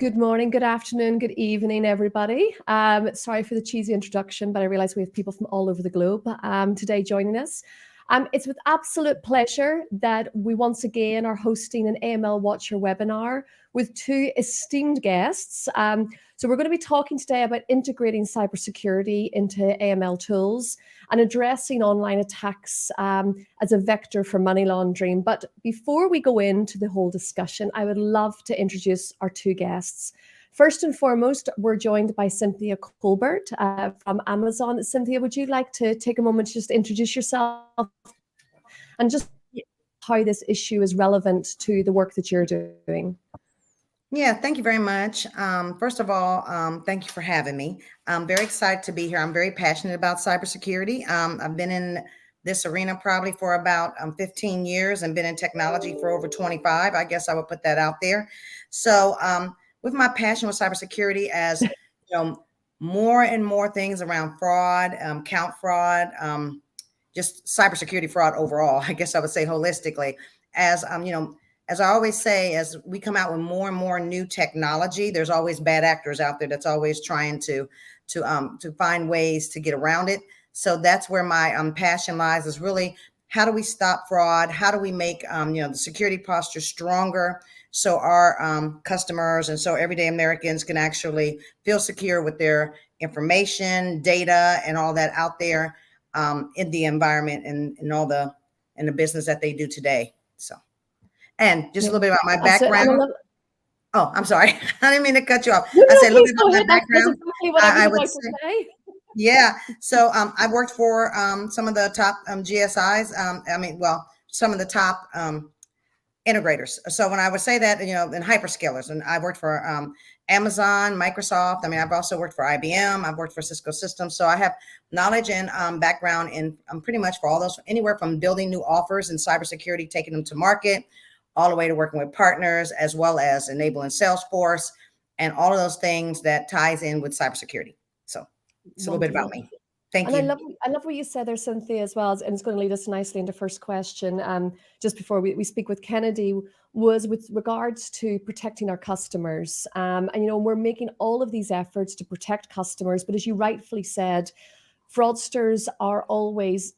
Good morning, good afternoon, good evening, everybody. Sorry for the cheesy introduction, but I realize we have people from all over the globe today joining us. It's with absolute pleasure that we once again are hosting an AML Watcher webinar with two esteemed guests. So we're going to be talking today about integrating cybersecurity into AML tools and addressing online attacks as a vector for money laundering. But before we go into the whole discussion, I would love to introduce our two guests. First and foremost, we're joined by Cynthia Colbert from Amazon. Cynthia, would you like to take a moment to just introduce yourself and just how this issue is relevant to the work that you're doing? Yeah, thank you very much. First of all, thank you for having me. I'm very excited to be here. I'm very passionate about cybersecurity. I've been in this arena probably for about 15 years and been in technology for over 25. I guess I would put that out there. So with my passion with cybersecurity, as more and more things around fraud, count fraud, just cybersecurity fraud overall, I guess I would say holistically, as as I always say, as we come out with more and more new technology, there's always bad actors out there that's always trying to find ways to get around it. So that's where my passion lies, is really how do we stop fraud? How do we make the security posture stronger so our customers and so everyday Americans can actually feel secure with their information, data, and all that out there in the environment and all the business that they do today. So. And just a little bit about my background. Oh, I'm sorry. I didn't mean to cut you off. No, I said a little bit about my background. Exactly what I would say. Yeah. So I worked for some of the top GSIs. Some of the top integrators. So when I would say that, in hyperscalers, and I worked for Amazon, Microsoft. I've also worked for IBM. I've worked for Cisco Systems. So I have knowledge and background in pretty much for all those, anywhere from building new offers in cybersecurity, taking them to market, all the way to working with partners, as well as enabling Salesforce and all of those things that ties in with cybersecurity. So it's a little bit about me. Thank you. I love what you said there, Cynthia, as well, and it's going to lead us nicely into first question. Just before we speak with Kennedy, was with regards to protecting our customers. And we're making all of these efforts to protect customers, but as you rightfully said, fraudsters are always,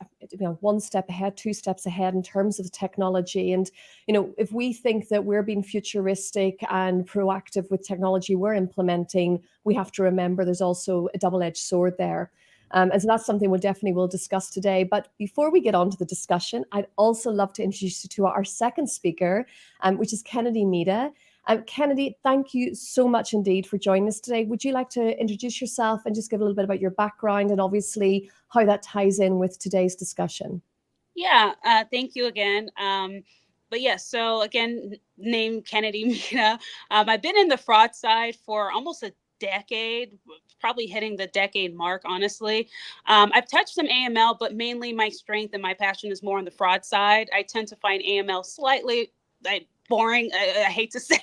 one step ahead, two steps ahead in terms of technology. And, if we think that we're being futuristic and proactive with technology we're implementing, we have to remember there's also a double-edged sword there. And so that's something we'll discuss today. But before we get on to the discussion, I'd also love to introduce you to our second speaker, which is Kennedy Meade. Kennedy, thank you so much indeed for joining us today. Would you like to introduce yourself and just give a little bit about your background and obviously how that ties in with today's discussion? Yeah, thank you again. But yes, so again, name Kennedy Meade. I've been in the fraud side for almost a decade, probably hitting the decade mark, honestly. I've touched some AML, but mainly my strength and my passion is more on the fraud side. I tend to find AML slightly boring, I hate to say,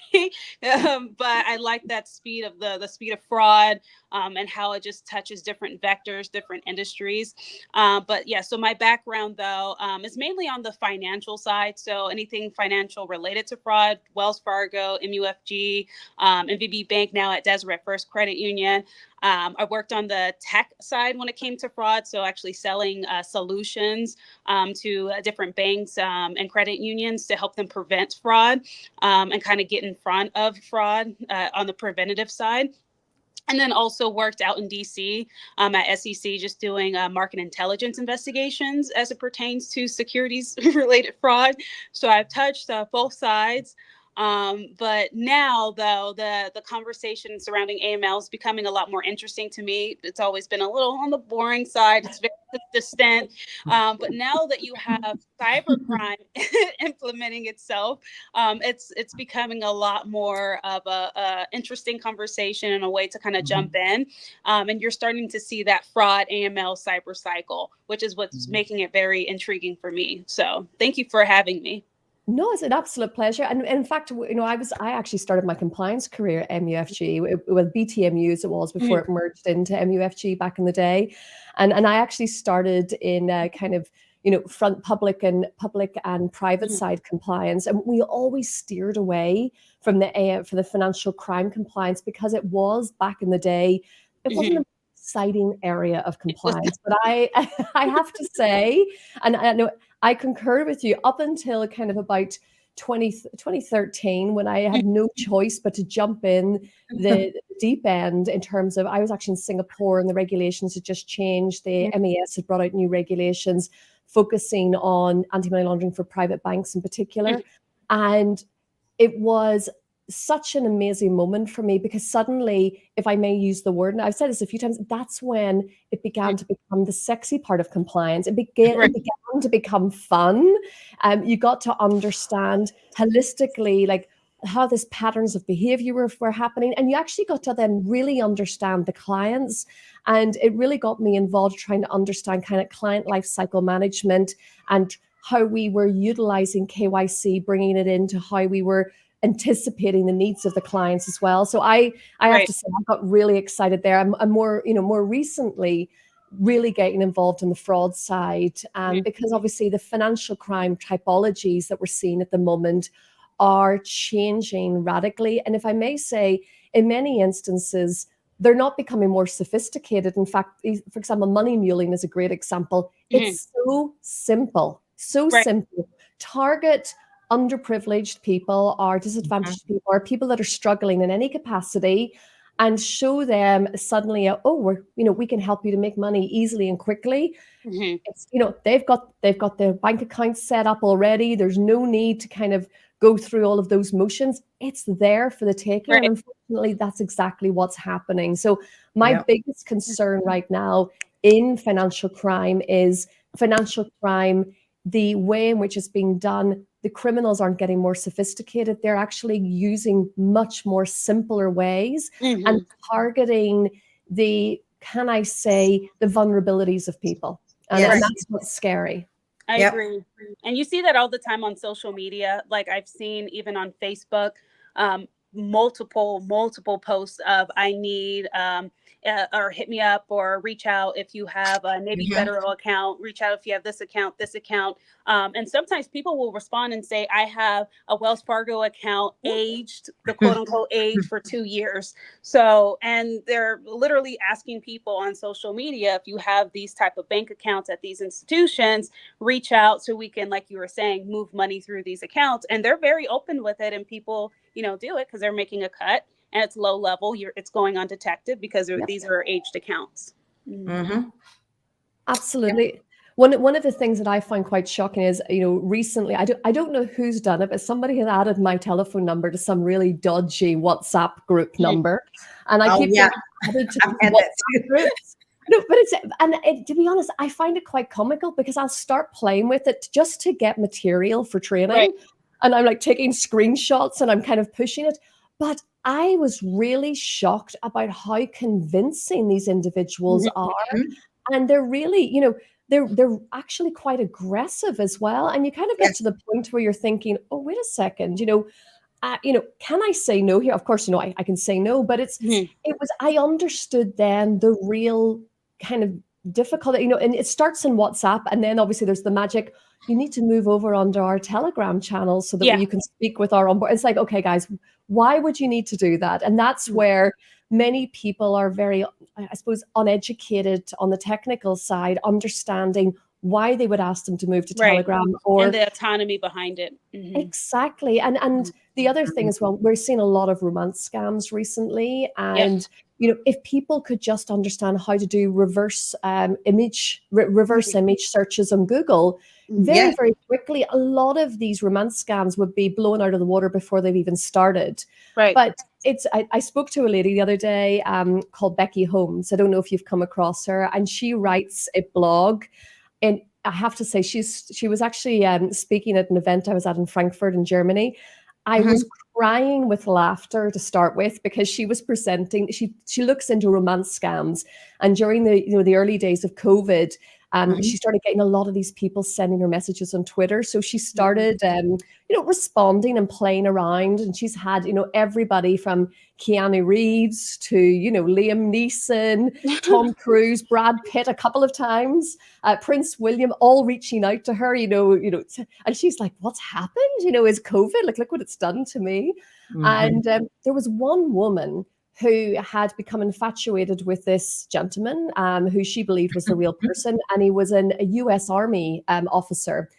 but I like that speed of the speed of fraud and how it just touches different vectors, different industries. But yeah, so my background though is mainly on the financial side. So anything financial related to fraud, Wells Fargo, MUFG, MVB Bank, now at Deseret First Credit Union. I worked on the tech side when it came to fraud, so actually selling solutions to different banks and credit unions to help them prevent fraud and kind of get in front of fraud on the preventative side. And then also worked out in DC at SEC, just doing market intelligence investigations as it pertains to securities related fraud. So I've touched both sides. But now, though, the conversation surrounding AML is becoming a lot more interesting to me. It's always been a little on the boring side. It's very distant. But now that you have cybercrime implementing itself, it's becoming a lot more of a interesting conversation and a way to kind of jump in. And you're starting to see that fraud AML cyber cycle, which is what's making it very intriguing for me. So thank you for having me. No, it's an absolute pleasure. And in fact, I actually started my compliance career at MUFG, with BTMU as it was before it merged into MUFG back in the day. And I actually started in kind of, front public and private side compliance, and we always steered away from for the financial crime compliance because it was back in the day, it wasn't an exciting area of compliance. But I have to say, and I know I concur with you, up until kind of about 2013, when I had no choice but to jump in the deep end in terms of, I was actually in Singapore and the regulations had just changed. The MAS had brought out new regulations focusing on anti-money laundering for private banks in particular. And it was such an amazing moment for me because suddenly, if I may use the word, and I've said this a few times, that's when it began to become the sexy part of compliance. It began to become fun. You got to understand holistically, like how these patterns of behavior were happening. And you actually got to then really understand the clients. And it really got me involved trying to understand kind of client life cycle management and how we were utilizing KYC, bringing it into how we were anticipating the needs of the clients as well. So I have to say, I got really excited there. I'm more recently really getting involved in the fraud side because obviously the financial crime typologies that we're seeing at the moment are changing radically. And if I may say, in many instances, they're not becoming more sophisticated. In fact, for example, money muling is a great example. It's so simple, simple. Target underprivileged people or disadvantaged people or people that are struggling in any capacity and show them suddenly, we can help you to make money easily and quickly. It's, they've got their bank account set up already. There's no need to kind of go through all of those motions. It's there for the taking. And unfortunately, that's exactly what's happening. So my biggest concern right now in financial crime is the way in which it's being done. The criminals aren't getting more sophisticated. They're actually using much more simpler ways and targeting the vulnerabilities of people. And that's what's scary. I agree. And you see that all the time on social media. Like I've seen even on Facebook, multiple posts of I need or hit me up or reach out if you have a Navy Federal account, reach out if you have this account. And sometimes people will respond and say, I have a Wells Fargo account aged, the quote unquote age for 2 years. So, and they're literally asking people on social media, if you have these type of bank accounts at these institutions, reach out so we can, like you were saying, move money through these accounts. And they're very open with it. And people, do it because they're making a cut and it's low level. It's going undetected because these are aged accounts. Absolutely. One of the things that I find quite shocking is, recently, I don't know who's done it, but somebody has added my telephone number to some really dodgy WhatsApp group number. And I keep getting added to WhatsApp groups. No, but to be honest, I find it quite comical because I'll start playing with it just to get material for training. And I'm like taking screenshots and I'm kind of pushing it. But I was really shocked about how convincing these individuals are. And they're really, they're actually quite aggressive as well. And you kind of get to the point where you're thinking, oh, wait a second, can I say no here? Of course, I can say no, but I understood then the real kind of difficulty, and it starts in WhatsApp. And then obviously there's the magic. You need to move over onto our Telegram channel so that you can speak with our onboard. It's like, okay, guys, why would you need to do that? And that's where many people are very, I suppose, uneducated on the technical side, understanding why they would ask them to move to Telegram and the autonomy behind it. Exactly. And the other thing as well, we're seeing a lot of romance scams recently. And, if people could just understand how to do reverse image searches on Google, very, very quickly, a lot of these romance scams would be blown out of the water before they've even started. But I spoke to a lady the other day called Becky Holmes. I don't know if you've come across her, and she writes a blog. And I have to say, she was actually speaking at an event I was at in Frankfurt in Germany. I was crying with laughter to start with because she was presenting. She looks into romance scams, and during the early days of COVID, She started getting a lot of these people sending her messages on Twitter. So she started, responding and playing around. And she's had, everybody from Keanu Reeves to, Liam Neeson, Tom Cruise, Brad Pitt a couple of times, Prince William, all reaching out to her, and she's like, what's happened? Is COVID? Like, look what it's done to me. And there was one woman who had become infatuated with this gentleman, who she believed was the real person, and he was a US Army officer.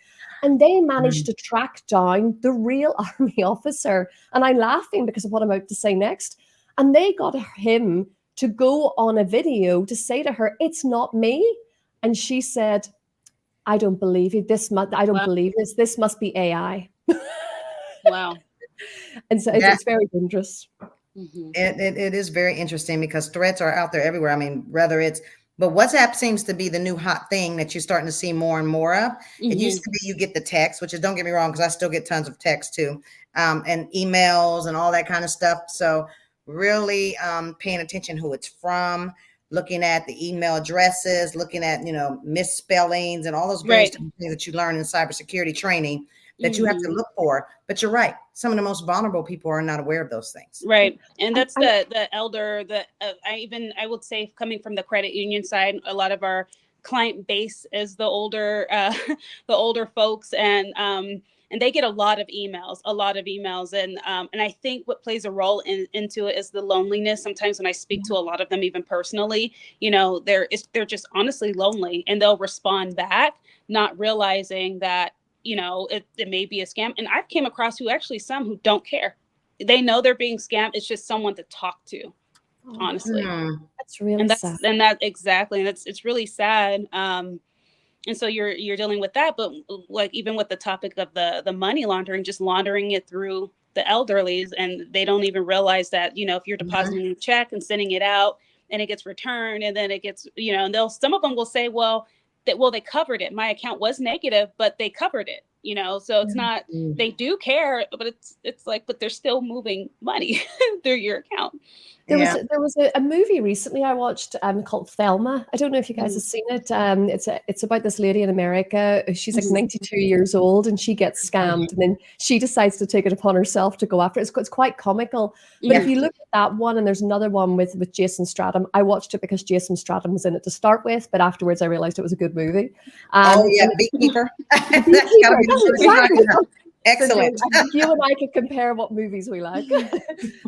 And they managed to track down the real Army officer. And I'm laughing because of what I'm about to say next. And they got him to go on a video to say to her, it's not me. And she said, I don't believe it. I don't believe this. This must be AI. Wow. And so it's very dangerous. It is very interesting because threats are out there everywhere. I mean, but WhatsApp seems to be the new hot thing that you're starting to see more and more of. It used to be you get the text, which is, don't get me wrong, because I still get tons of text too, and emails and all that kind of stuff. So really paying attention who it's from, looking at the email addresses, looking at, misspellings and all those various things that you learn in cybersecurity training that you have to look for. But you're right. Some of the most vulnerable people are not aware of those things. Right. And that's the elder, I would say, coming from the credit union side, a lot of our client base is the older folks, and they get a lot of emails. And I think what plays a role into it is the loneliness. Sometimes when I speak to a lot of them, even personally, they're just honestly lonely, and they'll respond back, not realizing that, it may be a scam. And I've came across some who don't care. They know they're being scammed. It's just someone to talk to, honestly. That's really sad. And that exactly. And it's really sad. And so you're dealing with that, but like, even with the topic of the money laundering, just laundering it through the elderlies, and they don't even realize that, if you're depositing a check and sending it out and it gets returned, and then it gets, and some of them will say, they covered it. My account was negative, but they covered it, so it's not, they do care, but it's like, but they're still moving money through your account. There was a movie recently I watched called Thelma. I don't know if you guys have seen it. It's about this lady in America. She's like 92 years old, and she gets scammed, and then she decides to take it upon herself to go after it. It's quite comical. But if you look at that one, and there's another one with Jason Statham, I watched it because Jason Statham was in it to start with, but afterwards I realized it was a good movie. Beekeeper. Exactly. Excellent. So you and I could compare what movies we like.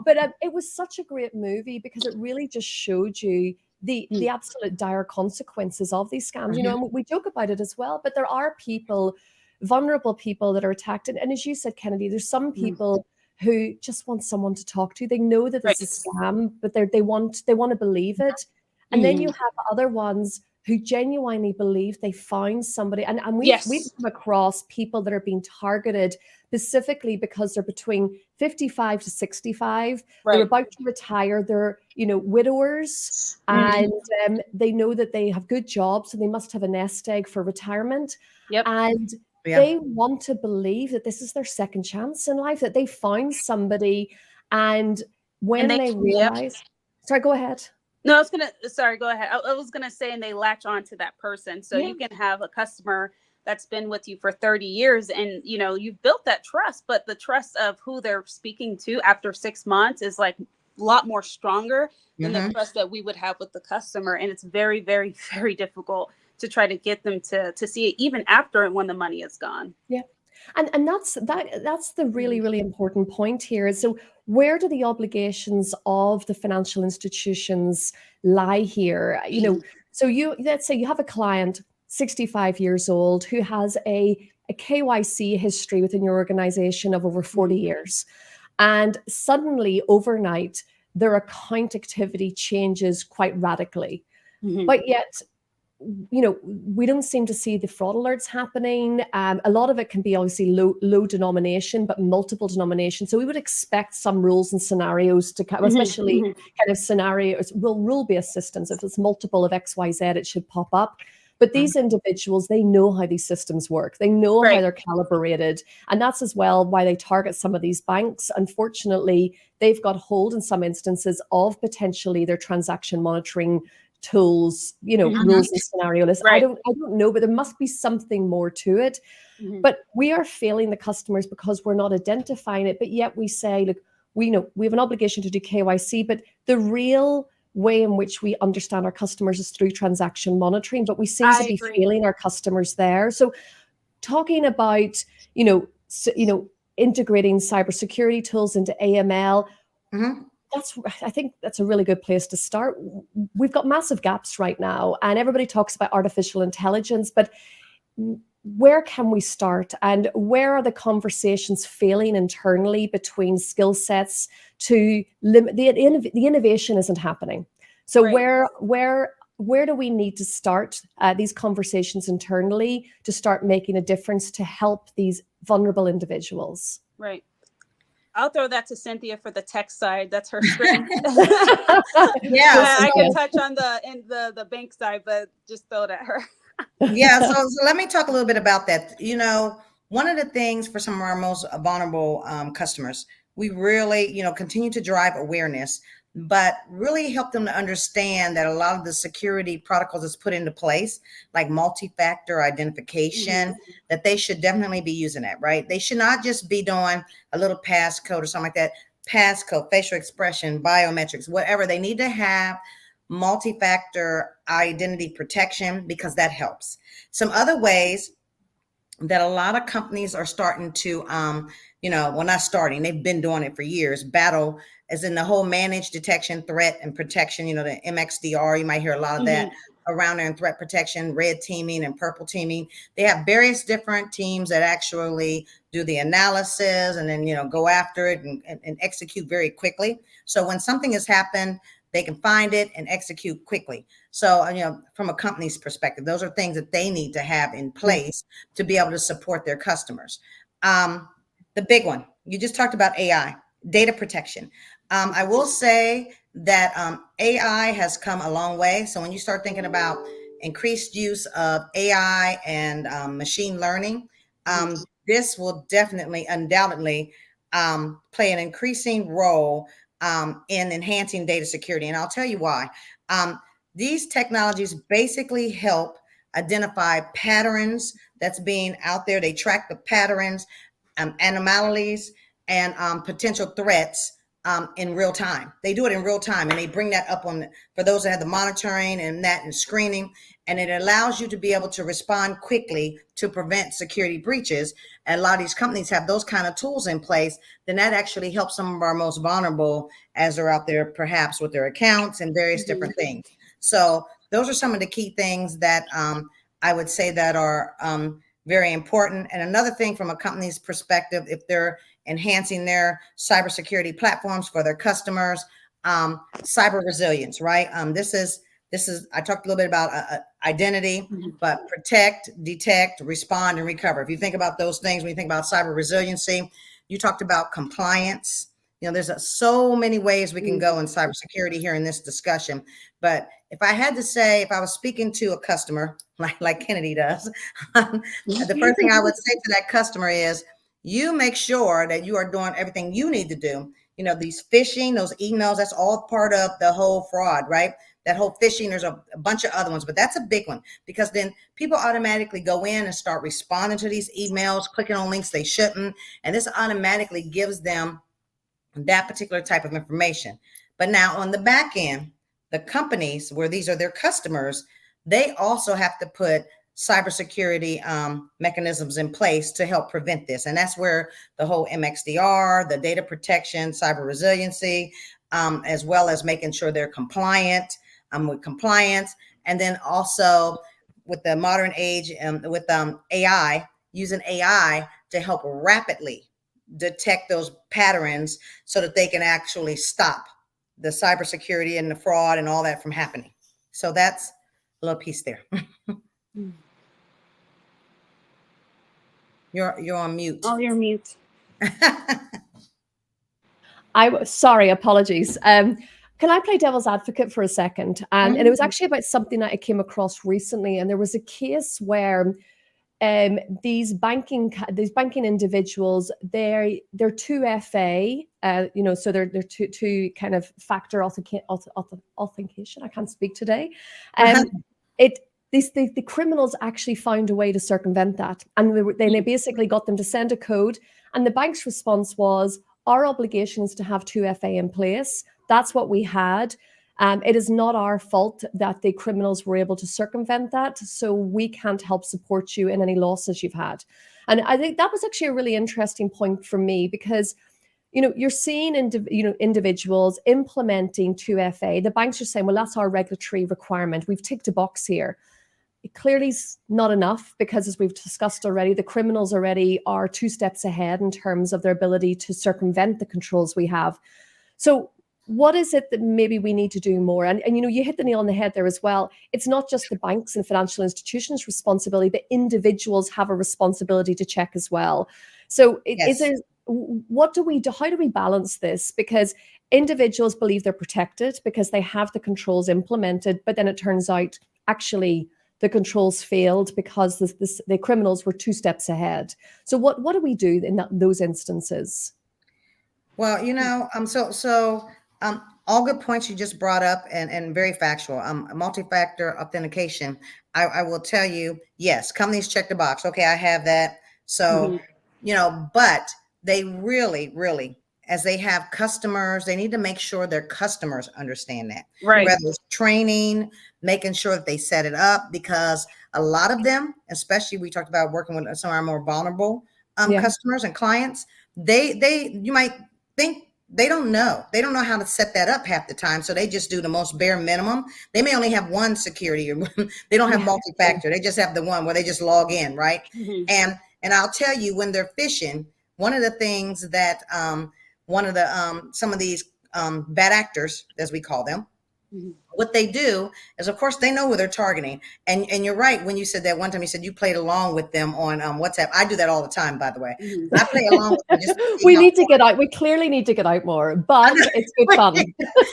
But it was such a great movie because it really just showed you the absolute dire consequences of these scams. And we joke about it as well, but there are people, vulnerable people, that are attacked. And as you said, Kennedy, there's some people who just want someone to talk to. They know that it's a scam, but they want to believe it. And then you have other ones who genuinely believe they found somebody. And we've come across people that are being targeted specifically because they're between 55 to 65. They're about to retire. They're, widowers, and they know that they have good jobs, and they must have a nest egg for retirement. And they want to believe that this is their second chance in life, that they found somebody. And when they realize, sorry, go ahead. No, go ahead. I was going to say, and they latch on to that person. So you can have a customer that's been with you for 30 years, and, you've built that trust, but the trust of who they're speaking to after 6 months is like a lot more stronger than the trust that we would have with the customer. And it's very, very, very difficult to try to get them to see it even after and when the money is gone. Yeah. And that's the really, really important point here. So where do the obligations of the financial institutions lie here? So let's say you have a client, 65 years old, who has a KYC history within your organization of over 40 years. And suddenly, overnight, their account activity changes quite radically. But yet, we don't seem to see the fraud alerts happening. A lot of it can be obviously low denomination, but multiple denominations. So we would expect some rules and scenarios to come, especially kind of scenarios, rule-based systems. If it's multiple of XYZ, it should pop up. But these individuals, they know how these systems work. They know how they're calibrated. And that's as well why they target some of these banks. Unfortunately, they've got hold in some instances of potentially their transaction monitoring tools, you know, rules and scenario lists. Right. I don't know, but there must be something more to it. But we are failing the customers because we're not identifying it. But yet we say, look, we know we have an obligation to do KYC, but the real way in which we understand our customers is through transaction monitoring. But we seem to be failing our customers there. So talking about, integrating cybersecurity tools into AML, I think that's a really good place to start. We've got massive gaps right now, and everybody talks about artificial intelligence, but where can we start, and where are the conversations failing internally between skill sets to limit the innovation isn't happening? So where do we need to start these conversations internally to start making a difference to help these vulnerable individuals? Right. I'll throw that to Cynthia for the tech side. That's her strength. I can touch on the bank side, but just throw it at her. So let me talk a little bit about that. One of the things for some of our most vulnerable customers, we really, continue to drive awareness, but really help them to understand that a lot of the security protocols that's put into place, like multi-factor identification, that they should definitely be using that, right? They should not just be doing a little passcode or something like that. Passcode, facial expression, biometrics, whatever. They need to have multi-factor identity protection because that helps. Some other ways that a lot of companies are starting to, not starting, they've been doing it for years. Battle is in the whole managed detection, threat and protection, the MXDR, you might hear a lot of that around there in threat protection, red teaming and purple teaming. They have various different teams that actually do the analysis and then, go after it and execute very quickly. So when something has happened, they can find it and execute quickly. So, from a company's perspective, those are things that they need to have in place to be able to support their customers. The big one, you just talked about AI, data protection. I will say that AI has come a long way. So when you start thinking about increased use of AI and machine learning, this will definitely, undoubtedly play an increasing role in enhancing data security. And I'll tell you why. These technologies basically help identify patterns that's being out there. They track the patterns, anomalies, and potential threats in real time. They do it in real time, and they bring that up for those that have the monitoring and screening, and it allows you to be able to respond quickly to prevent security breaches. And a lot of these companies have those kind of tools in place. Then that actually helps some of our most vulnerable as they're out there, perhaps with their accounts and various different things. So those are some of the key things that I would say that are very important. And another thing from a company's perspective, if they're enhancing their cybersecurity platforms for their customers, cyber resilience, right? This is, I talked a little bit about identity, but protect, detect, respond, and recover. If you think about those things, when you think about cyber resiliency, you talked about compliance. There's so many ways we can go in cybersecurity here in this discussion. But if I had to say, if I was speaking to a customer like Kennedy does, the first thing I would say to that customer is, you make sure that you are doing everything you need to do. These phishing, those emails, that's all part of the whole fraud, right? That whole phishing, there's a bunch of other ones, but that's a big one, because then people automatically go in and start responding to these emails, clicking on links they shouldn't. And this automatically gives them that particular type of information. But now on the back end, the companies where these are their customers, they also have to put cybersecurity mechanisms in place to help prevent this. And that's where the whole MXDR, the data protection, cyber resiliency, as well as making sure they're compliant with compliance. And then also with the modern age with AI, using AI to help rapidly detect those patterns so that they can actually stop the cybersecurity and the fraud and all that from happening. So that's a little piece there. You're on mute. Oh, you're mute. Sorry, apologies. Can I play devil's advocate for a second? And it was actually about something that I came across recently. And there was a case where these banking individuals, they're 2FA, so they're two kind of factor authentication. I can't speak today. The criminals actually found a way to circumvent that, and they basically got them to send a code, and the bank's response was, our obligation is to have 2FA in place. That's what we had. It is not our fault that the criminals were able to circumvent that, so we can't help support you in any losses you've had. And I think that was actually a really interesting point for me, because you're seeing individuals implementing 2FA. The banks are saying, well, that's our regulatory requirement. We've ticked a box here. It clearly is not enough, because as we've discussed already, the criminals already are 2 steps ahead in terms of their ability to circumvent the controls we have. So what is it that maybe we need to do more? And you hit the nail on the head there as well. It's not just the banks and financial institutions' responsibility, but individuals have a responsibility to check as well. So what do we do? How do we balance this? Because individuals believe they're protected because they have the controls implemented, but then it turns out actually the controls failed because the criminals were 2 steps ahead. So what do we do in those instances? Well, all good points you just brought up, and very factual. Multi-factor authentication. I will tell you, yes, companies check the box. Okay, I have that. So, but they really, as they have customers, they need to make sure their customers understand that. Right. Whether it's training, making sure that they set it up, because a lot of them, especially we talked about working with some of our more vulnerable customers and clients, you might think they don't know how to set that up half the time. So they just do the most bare minimum. They may only have one security, or they don't have multi-factor. They just have the one where they just log in, right? Mm-hmm. And I'll tell you, when they're phishing, one of the things that some of these bad actors, as we call them, what they do is, of course, they know who they're targeting. And you're right when you said that one time. You said you played along with them on WhatsApp. I do that all the time, by the way. I play along with them just to see we need to get out. We clearly need to get out more, but it's good fun.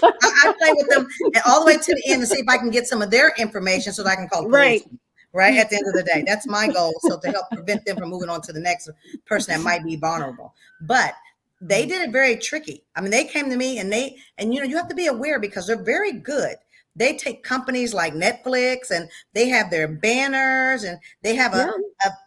I play with them all the way to the end to see if I can get some of their information so that I can call police. Right at the end of the day, that's my goal. So to help prevent them from moving on to the next person that might be vulnerable. But they did it very tricky. I mean, they came to me and you have to be aware, because they're very good. They take companies like Netflix and they have their banners, and they have a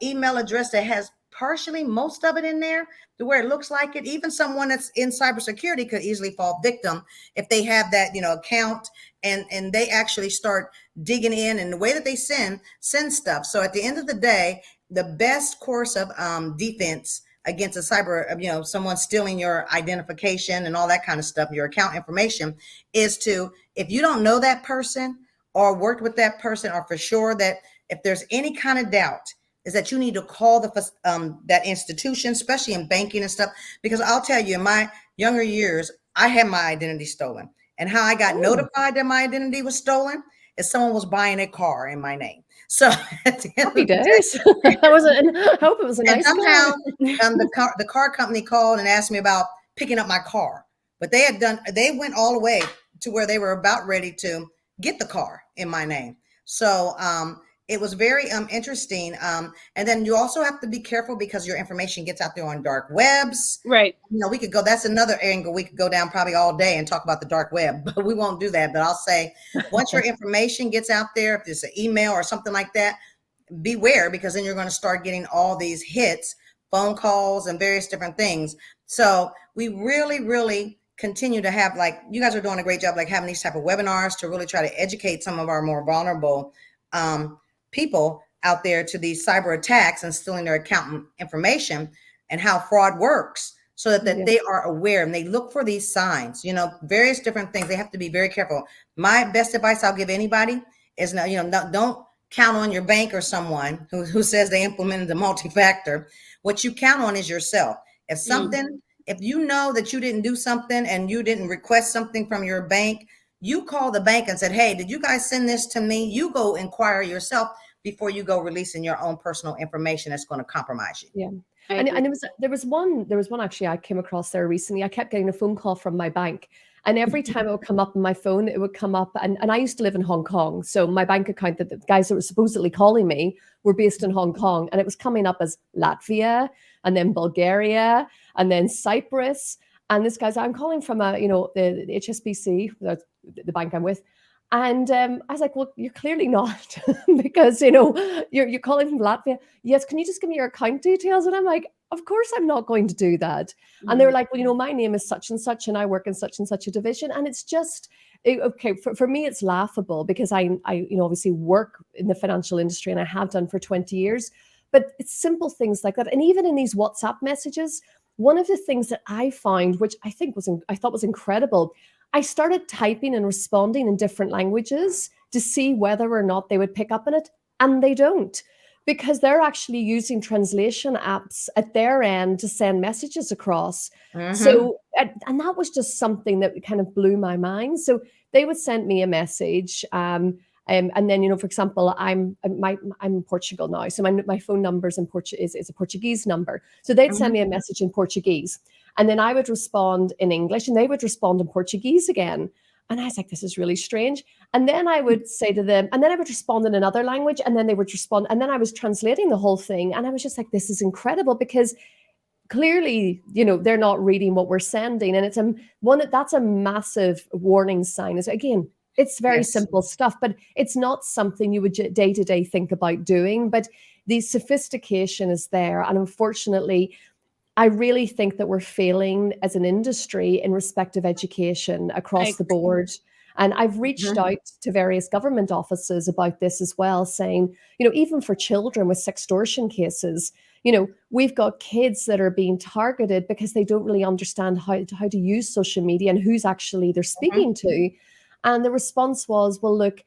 email address that has partially most of it in there to where it looks like it. Even someone that's in cybersecurity could easily fall victim if they have that, account, and they actually start digging in, and the way that they send stuff. So at the end of the day, the best course of defense against a cyber, someone stealing your identification and all that kind of stuff, your account information, is to, if you don't know that person or worked with that person, or for sure that if there's any kind of doubt, is that you need to call that institution, especially in banking and stuff. Because I'll tell you, in my younger years, I had my identity stolen. And how I got notified that my identity was stolen is someone was buying a car in my name. So at the end Happy days. I hope it was a nice somehow car. the car company called and asked me about picking up my car. But they went all the way to where they were about ready to get the car in my name. So it was very interesting. And then you also have to be careful, because your information gets out there on dark webs. Right. That's another angle we could go down probably all day and talk about the dark web, but we won't do that. But I'll say, once your information gets out there, if it's an email or something like that, beware, because then you're going to start getting all these hits, phone calls, and various different things. So we really continue to have, like, you guys are doing a great job, like having these type of webinars to really try to educate some of our more vulnerable people out there to these cyber attacks and stealing their account information, and how fraud works, so that they are aware and they look for these signs, various different things. They have to be very careful. My best advice I'll give anybody is, don't count on your bank or someone who says they implemented the multi-factor. What you count on is yourself. If you know that you didn't do something and you didn't request something from your bank, you call the bank and said, hey, did you guys send this to me? You go inquire yourself before you go releasing your own personal information that's going to compromise you. Yeah. And there was one actually I came across there recently. I kept getting a phone call from my bank, And every time it would come up on my phone, it would come up. And I used to live in Hong Kong. So my bank account, that the guys that were supposedly calling me were based in Hong Kong. And it was coming up as Latvia, and then Bulgaria, and then Cyprus. And this guy's, I'm calling from the HSBC, the bank I'm with. And I was like, well, you're clearly not, because, you're calling from Latvia. Yes, can you just give me your account details? And I'm like, of course I'm not going to do that. And they were like, well, my name is such and such, and I work in such and such a division. And it's just, okay, for me, it's laughable, because I obviously work in the financial industry, and I have done for 20 years. But it's simple things like that. And even in these WhatsApp messages, one of the things that I found, which I thought was incredible, I started typing and responding in different languages to see whether or not they would pick up on it. And they don't, because they're actually using translation apps at their end to send messages across. So, and that was just something that kind of blew my mind. So they would send me a message. And then, for example, I'm in Portugal now. So my phone number is is a Portuguese number. So they'd send me a message in Portuguese. And then I would respond in English, and they would respond in Portuguese again. And I was like, this is really strange. And then I would say to them, and then I would respond in another language, and then they would respond. And then I was translating the whole thing. And I was just like, this is incredible, because clearly, they're not reading what we're sending. And that's a massive warning sign. Is, again, it's very simple stuff, but it's not something you would day to day think about doing. But the sophistication is there. And unfortunately, I really think that we're failing as an industry in respect of education across the board. And I've reached out to various government offices about this as well, saying, even for children with sextortion cases, we've got kids that are being targeted because they don't really understand how to use social media and who's actually they're speaking to. And the response was, well, look,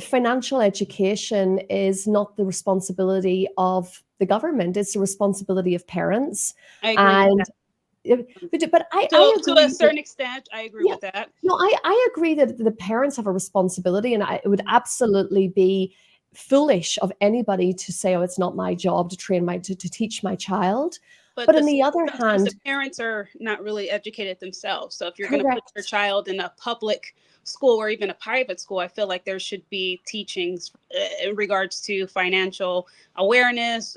financial education is not the responsibility of the government. It's the responsibility of parents. I agree with that. But I to a certain extent, I agree with that. No, I agree that the parents have a responsibility, and it would absolutely be foolish of anybody to say, oh, it's not my job to to teach my child. But on the other hand, the parents are not really educated themselves. So if you're going to put your child in a public school or even a private school, I feel like there should be teachings in regards to financial awareness,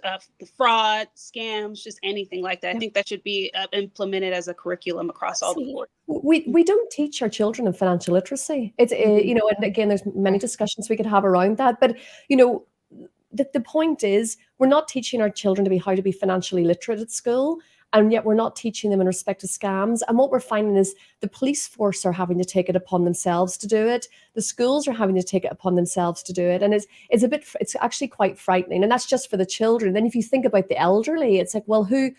fraud, scams, just anything like that. I think that should be implemented as a curriculum across all the board. We don't teach our children in financial literacy. It's and again, there's many discussions we could have around that. But the point is, we're not teaching our children how to be financially literate at school, and yet we're not teaching them in respect to scams. And what we're finding is the police force are having to take it upon themselves to do it. The schools are having to take it upon themselves to do it. And it's actually quite frightening. And that's just for the children. Then if you think about the elderly, it's like, well, who,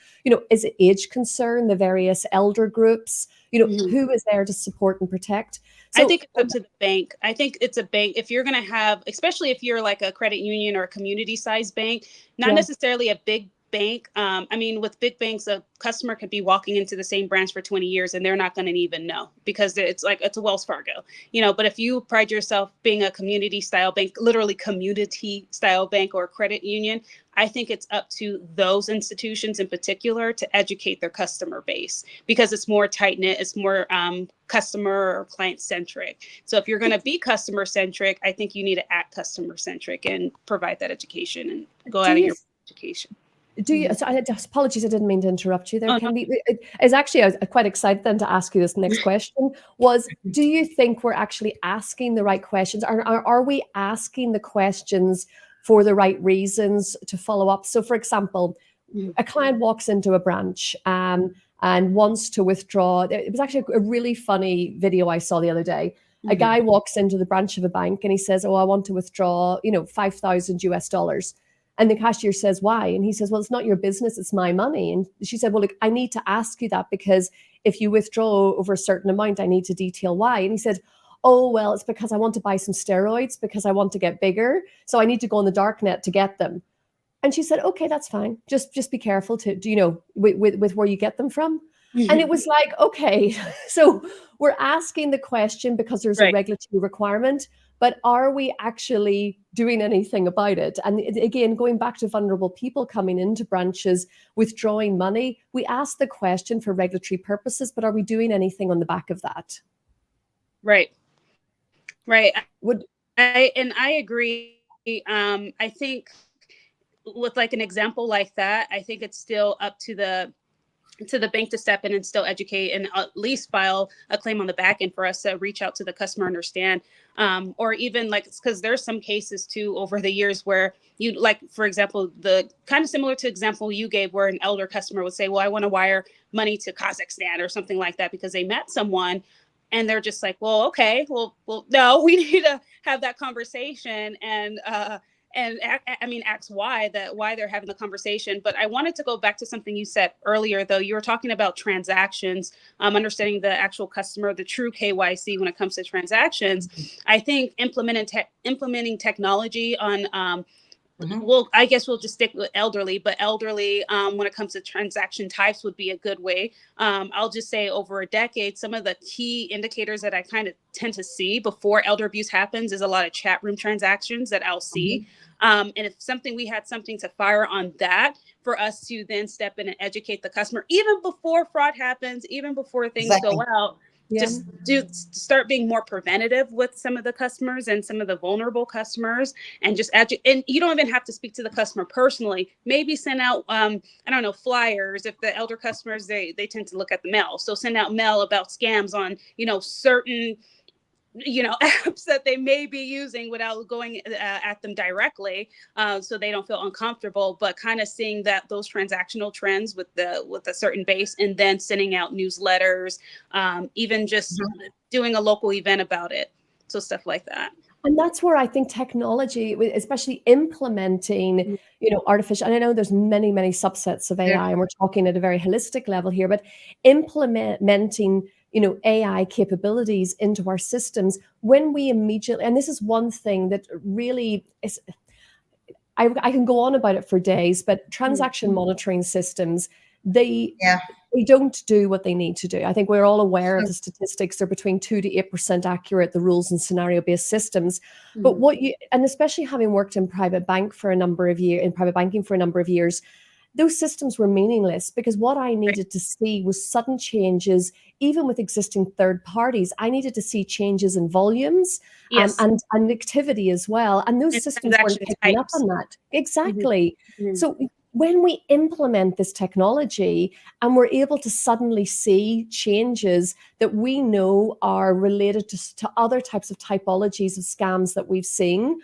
is it age concern, the various elder groups, who is there to support and protect? So, I think it's up to the bank. I think it's a bank. If you're going to have, especially if you're like a credit union or a community sized bank, not necessarily a big bank. With big banks, a customer could be walking into the same branch for 20 years and they're not going to even know, because it's a Wells Fargo, but if you pride yourself being a community style bank, literally community style bank or credit union, I think it's up to those institutions in particular to educate their customer base, because it's more tight knit, it's more customer or client centric. So if you're going to be customer centric, I think you need to act customer centric and provide that education and go out of your education. So apologies, I didn't mean to interrupt you there, Kennedy. It's actually, I was quite excited then to ask you this next question was, do you think we're actually asking the right questions? Are we asking the questions for the right reasons to follow up? So for example, a client walks into a branch and wants to withdraw. It was actually a really funny video I saw the other day. A guy walks into the branch of a bank and he says, oh, I want to withdraw, $5,000. And the cashier says, why? And he says, well, it's not your business, it's my money. And she said, well, look, I need to ask you that because if you withdraw over a certain amount, I need to detail why. And he said, oh, well, it's because I want to buy some steroids because I want to get bigger. So I need to go on the dark net to get them. And she said, okay, that's fine. Just be careful with where you get them from. And it was like, okay, so we're asking the question because there's a regulatory requirement, but are we actually doing anything about it? And again, going back to vulnerable people coming into branches, withdrawing money, we ask the question for regulatory purposes, but are we doing anything on the back of that? Right. Right. Would I agree. I think with like an example like that, I think it's still up to the bank to step in and still educate and at least file a claim on the back end for us to reach out to the customer, understand, or even like, because there's some cases too over the years where you, like, for example, the kind of similar to example you gave where an elder customer would say, well, I want to wire money to Kazakhstan or something like that because they met someone, and they're just like, well, okay, well, no, we need to have that conversation and I mean, ask why they're having the conversation. But I wanted to go back to something you said earlier, though. You were talking about transactions, understanding the actual customer, the true KYC when it comes to transactions. I think implementing technology on well, I guess we'll just stick with elderly, but elderly, when it comes to transaction types would be a good way. I'll just say over a decade, some of the key indicators that I kind of tend to see before elder abuse happens is a lot of chat room transactions that I'll see. And if we had something to fire on that for us to then step in and educate the customer, even before fraud happens, even before things go out, just start being more preventative with some of the customers and some of the vulnerable customers, and just and you don't even have to speak to the customer personally. Maybe send out I don't know, flyers. If the elder customers, they tend to look at the mail, so send out mail about scams on certain apps that they may be using without going at them directly, so they don't feel uncomfortable, but kind of seeing that those transactional trends with a certain base, and then sending out newsletters, even just doing a local event about it, so stuff like that. And that's where I think technology, especially implementing, artificial, and I know there's many, many subsets of AI, and we're talking at a very holistic level here, but implementing, AI capabilities into our systems when we immediately, and this is one thing that really is, I can go on about it for days, but transaction monitoring systems, they don't do what they need to do. I think we're all aware of the statistics. They're between 2 to 8% accurate, the rules and scenario-based systems. But and especially having worked in private banking for a number of years, those systems were meaningless, because what I needed to see was sudden changes, even with existing third parties. I needed to see changes in volumes and activity as well. And those systems weren't picking up on that. Exactly. So when we implement this technology and we're able to suddenly see changes that we know are related to other types of typologies of scams that we've seen,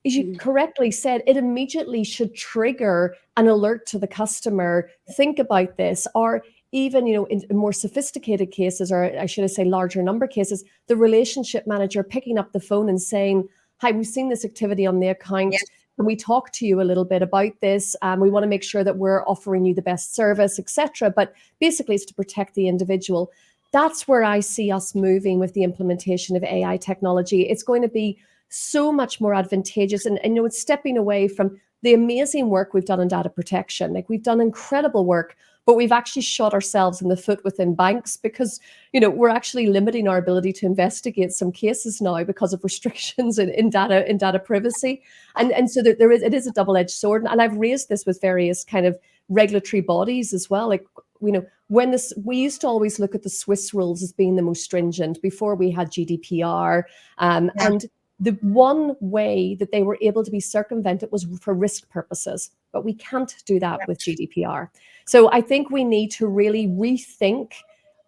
as you correctly said, it immediately should trigger an alert to the customer. Think about this. Or even, in more sophisticated cases, or I should say larger number cases, the relationship manager picking up the phone and saying, hi, we've seen this activity on the account. Can we talk to you a little bit about this? We want to make sure that we're offering you the best service, etc. But basically, it's to protect the individual. That's where I see us moving with the implementation of AI technology. It's going to be so much more advantageous, and it's stepping away from the amazing work we've done in data protection. Like, we've done incredible work, but we've actually shot ourselves in the foot within banks, because we're actually limiting our ability to investigate some cases now because of restrictions in data privacy, and so it is a double-edged sword. And I've raised this with various kind of regulatory bodies as well. Like, we used to always look at the Swiss rules as being the most stringent before we had GDPR, and the one way that they were able to be circumvented was for risk purposes, but we can't do that with GDPR. So I think we need to really rethink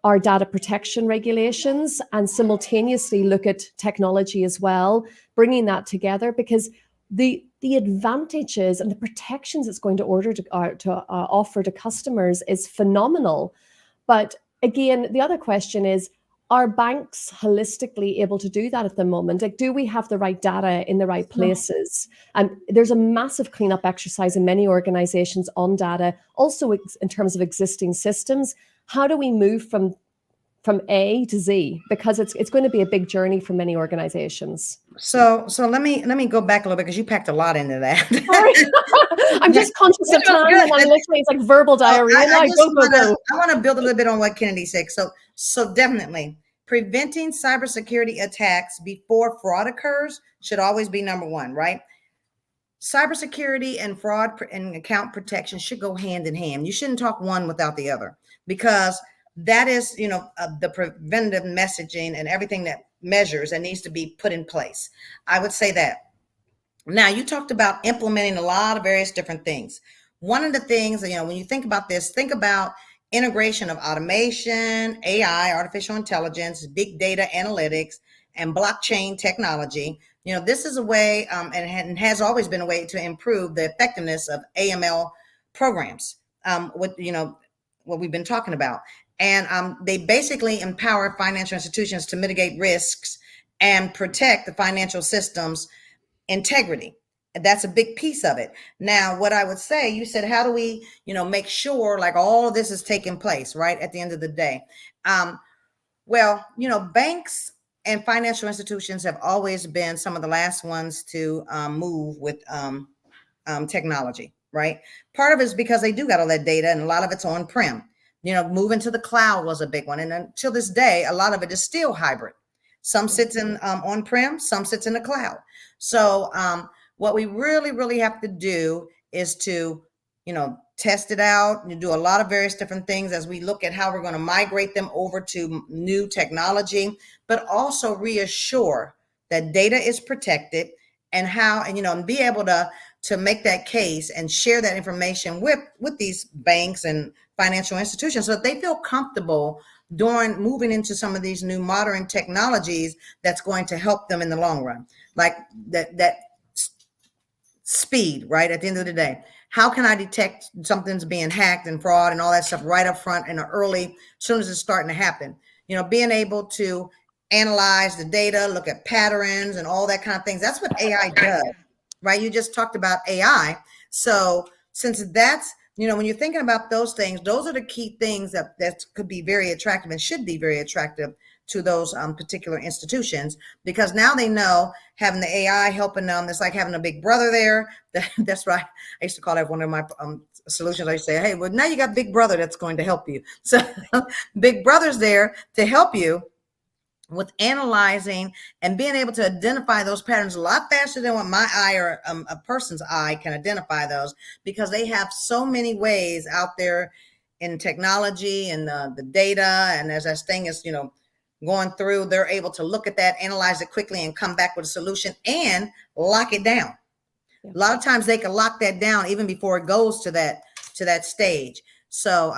our data protection regulations and simultaneously look at technology as well, bringing that together, because the advantages and the protections it's going to offer to customers is phenomenal. But again, the other question is, are banks holistically able to do that at the moment? Like, do we have the right data in the right places? And there's a massive cleanup exercise in many organizations on data, also in terms of existing systems. How do we move from A to Z? Because it's going to be a big journey for many organizations. So let me go back a little bit, because you packed a lot into that. Sorry. I'm just conscious of time, and I'm literally, it's like verbal diarrhea. I want to build a little bit on what Kennedy said. So definitely, preventing cybersecurity attacks before fraud occurs should always be number one, right? Cybersecurity and fraud and account protection should go hand in hand. You shouldn't talk one without the other, because that is, the preventative messaging and everything that measures that needs to be put in place. I would say that. Now, you talked about implementing a lot of various different things. One of the things, when you think about this, think about integration of automation, AI, artificial intelligence, big data analytics, and blockchain technology. This is a way, and has always been a way to improve the effectiveness of AML programs, what we've been talking about. And they basically empower financial institutions to mitigate risks and protect the financial system's integrity. That's a big piece of it. Now, what I would say, you said, how do we, make sure like all of this is taking place, right? At the end of the day. Well, banks and financial institutions have always been some of the last ones to move with technology, right? Part of it is because they do got all that data and a lot of it's on-prem. Moving to the cloud was a big one. And until this day, a lot of it is still hybrid. Some sits in on-prem, some sits in the cloud. So what we really, really have to do is to, test it out and do a lot of various different things as we look at how we're going to migrate them over to new technology, but also reassure that data is protected and how, and be able to make that case and share that information with these banks and financial institutions so that they feel comfortable during moving into some of these new modern technologies that's going to help them in the long run. Like that speed, right? At the end of the day, how can I detect something's being hacked and fraud and all that stuff right up front and early, as soon as it's starting to happen? Being able to analyze the data, look at patterns and all that kind of things. That's what AI does, right? You just talked about AI. So since that's, when you're thinking about those things, those are the key things that could be very attractive and should be very attractive to those particular institutions, because now they know having the AI helping them, it's like having a big brother there. That's right. I used to call that one of my solutions. I say, hey, well, now you got big brother that's going to help you. So big brother's there to help you with analyzing and being able to identify those patterns a lot faster than what my eye or a person's eye can identify those, because they have so many ways out there in technology and the data. And as that thing is, going through, they're able to look at that, analyze it quickly, and come back with a solution and lock it down. Yeah. A lot of times they can lock that down even before it goes to that stage. So,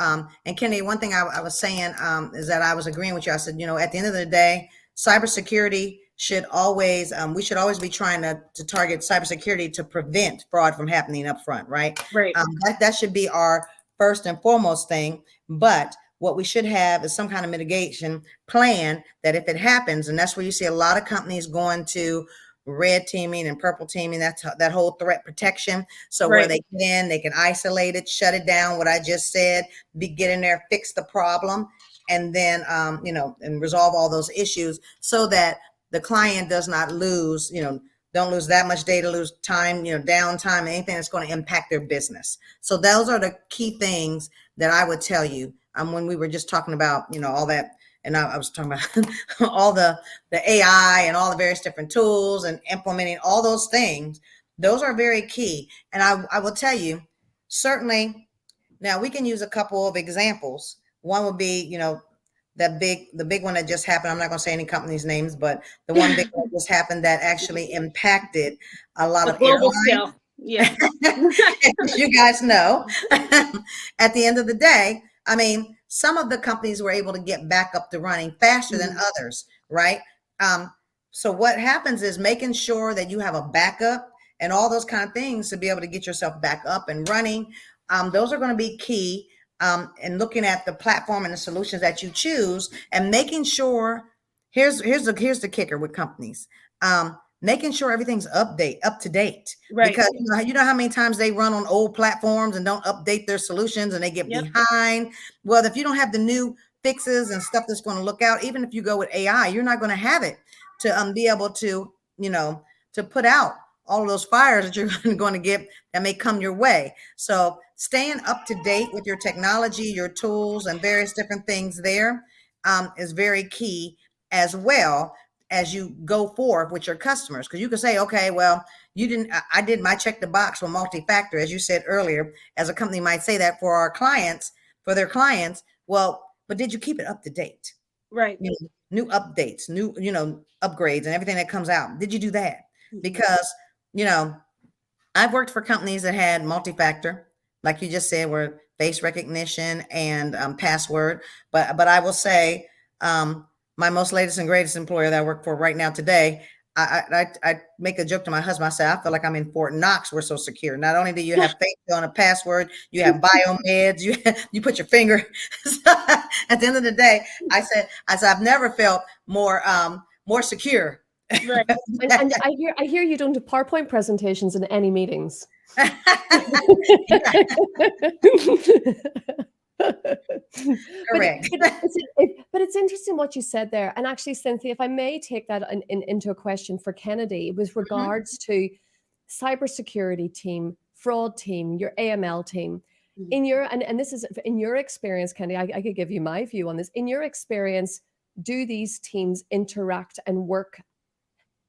and Kennedy, one thing I was saying is that I was agreeing with you. I said, at the end of the day, cybersecurity should always, we should always be trying to target cybersecurity to prevent fraud from happening up front, right? Right. That should be our first and foremost thing. But what we should have is some kind of mitigation plan that if it happens, and that's where you see a lot of companies going to red teaming and purple teaming, that's that whole threat protection. So right. Where they get in, they can isolate it, shut it down, what I just said, get in there, fix the problem, and then, and resolve all those issues so that the client does not lose, don't lose that much data, lose time, downtime, anything that's going to impact their business. So those are the key things that I would tell you. When we were just talking about, all that, and I was talking about all the AI and all the various different tools and implementing all those things, those are very key. And I will tell you, certainly, now we can use a couple of examples. One would be, the big one that just happened. I'm not going to say any companies' names, but the one big one that just happened that actually impacted a lot of global airlines. Scale. Yeah. You guys know, at the end of the day, I mean, some of the companies were able to get back up to running faster than others, right? So what happens is making sure that you have a backup and all those kind of things to be able to get yourself back up and running. Those are going to be key. And looking at the platform and the solutions that you choose and making sure, here's the kicker with companies. Making sure everything's up to date, right? Because you know how many times they run on old platforms and don't update their solutions and they get behind. Well, if you don't have the new fixes and stuff that's going to look out, even if you go with AI, you're not going to have it to be able to, to put out all of those fires that you're going to get that may come your way. So staying up to date with your technology, your tools, and various different things there is very key, as well as you go forward with your customers. Because you can say, okay, well, I did my check the box for multi-factor, as you said earlier, as a company might say that for their clients. Well, but did you keep it up to date? Right. You know, new updates, new, upgrades and everything that comes out. Did you do that? Because, I've worked for companies that had multi-factor, like you just said, where face recognition and password. But I will say, my most latest and greatest employer that I work for right now today, I make a joke to my husband. I say, I feel like I'm in Fort Knox. We're so secure. Not only do you have face on a password, you have biomeds, you put your finger. At the end of the day, I said I've never felt more secure. Right. And I hear you don't do PowerPoint presentations in any meetings. Correct. But it's interesting what you said there. And actually, Cynthia, if I may take that into a question for Kennedy with regards to cybersecurity team, fraud team, your AML team. In your and this is in your experience, Kennedy, I could give you my view on this. In your experience, do these teams interact and work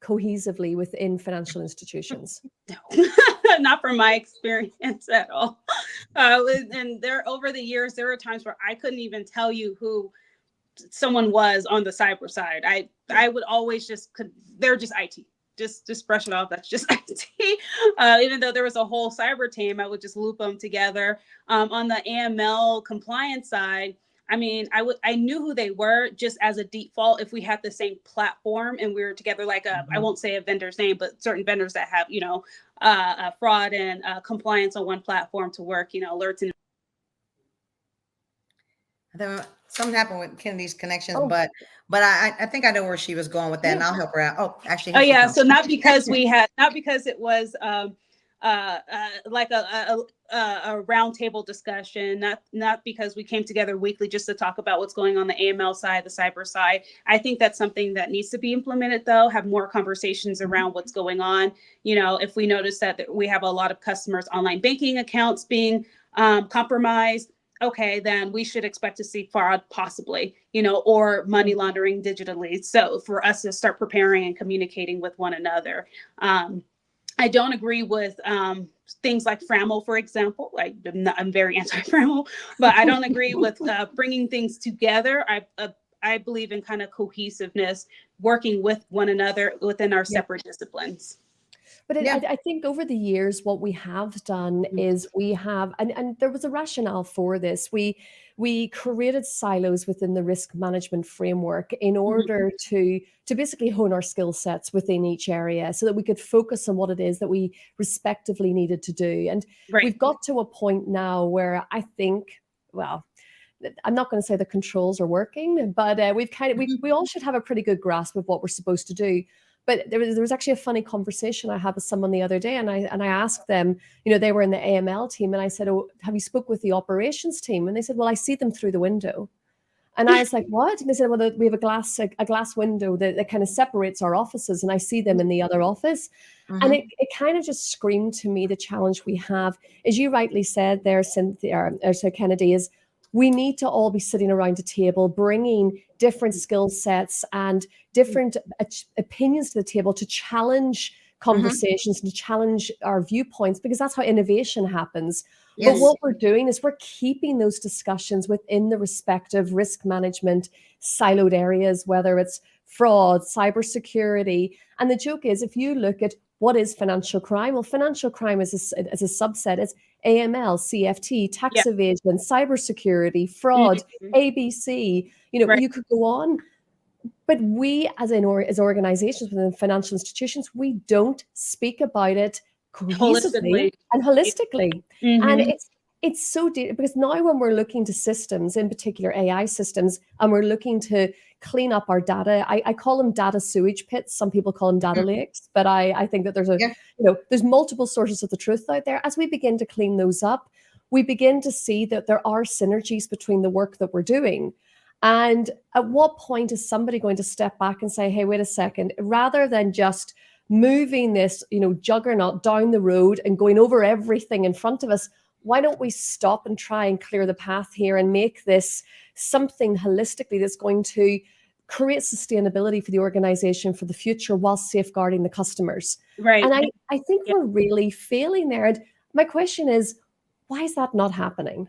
cohesively within financial institutions? No, not from my experience at all. And over the years, there were times where I couldn't even tell you who someone was on the cyber side. I would always they're just IT. Just brush it off. That's just IT. Even though there was a whole cyber team, I would just loop them together. On the AML compliance side, I mean, I knew who they were just as a default if we had the same platform and we were together, like I won't say a vendor's name, but certain vendors that have, fraud and compliance on one platform to work, alerts and. Something happened with Kennedy's connections, but I think I know where she was going with that, and I'll help her out. Oh, actually. Oh yeah. So not because it was like a roundtable discussion, not because we came together weekly just to talk about what's going on the AML side, the cyber side. I think that's something that needs to be implemented, though. Have more conversations around what's going on. If we notice that we have a lot of customers' online banking accounts being compromised, okay, then we should expect to see fraud possibly, or money laundering digitally. So for us to start preparing and communicating with one another. I don't agree with things like FRAML, for example. I'm very anti-FRAML, but I don't agree with bringing things together. I believe in kind of cohesiveness, working with one another within our separate disciplines. But I think over the years, what we have done is we have, and there was a rationale for this. We created silos within the risk management framework in order to basically hone our skill sets within each area so that we could focus on what it is that we respectively needed to do. And we've got to a point now where I think, well, I'm not going to say the controls are working, but we all should have a pretty good grasp of what we're supposed to do. But there was actually a funny conversation I had with someone the other day, and I asked them, they were in the AML team, and I said, "Oh, have you spoke with the operations team?" And they said, "Well, I see them through the window." And I was like, "What?" And they said, "Well, we have a glass window that kind of separates our offices, and I see them in the other office." And it kind of just screamed to me the challenge we have, as you rightly said there, Cynthia, or so Kennedy, is we need to all be sitting around a table, bringing different skill sets and different opinions to the table to challenge conversations and to challenge our viewpoints, because that's how innovation happens. But what we're doing is we're keeping those discussions within the respective risk management siloed areas, whether it's fraud, cybersecurity. And the joke is, if you look at what is financial crime, well, financial crime is a subset. It's AML, CFT, tax evasion, cybersecurity, fraud, ABC. You could go on. But we, as organizations within financial institutions, we don't speak about it cohesively and holistically. And it's so deep, because now when we're looking to systems, in particular AI systems, and we're looking to clean up our data, I call them data sewage pits. Some people call them data lakes, but I think that there's there's multiple sources of the truth out there. As we begin to clean those up, we begin to see that there are synergies between the work that we're doing. And at what point is somebody going to step back and say, hey, wait a second, rather than just moving this, juggernaut down the road and going over everything in front of us, why don't we stop and try and clear the path here and make this something holistically that's going to create sustainability for the organization for the future while safeguarding the customers? Right. And I think we're really failing there. And my question is, why is that not happening?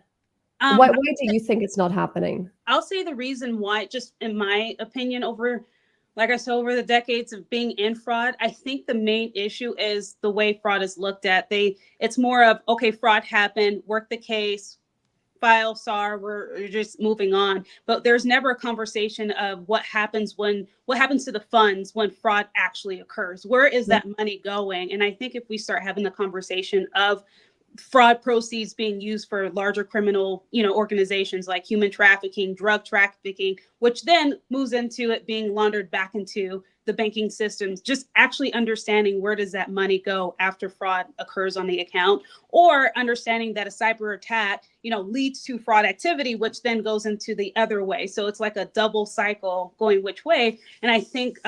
Why do you think it's not happening? I'll say the reason why, just in my opinion, like I said, over the decades of being in fraud, I think the main issue is the way fraud is looked at. It's more of, okay, fraud happened, work the case, file SAR, we're just moving on. But there's never a conversation of what happens to the funds when fraud actually occurs. Where is that money going? And I think if we start having the conversation of fraud proceeds being used for larger criminal, organizations like human trafficking, drug trafficking, which then moves into it being laundered back into the banking systems, just actually understanding where does that money go after fraud occurs on the account, or understanding that a cyber attack, leads to fraud activity, which then goes into the other way. So it's like a double cycle going which way. And I think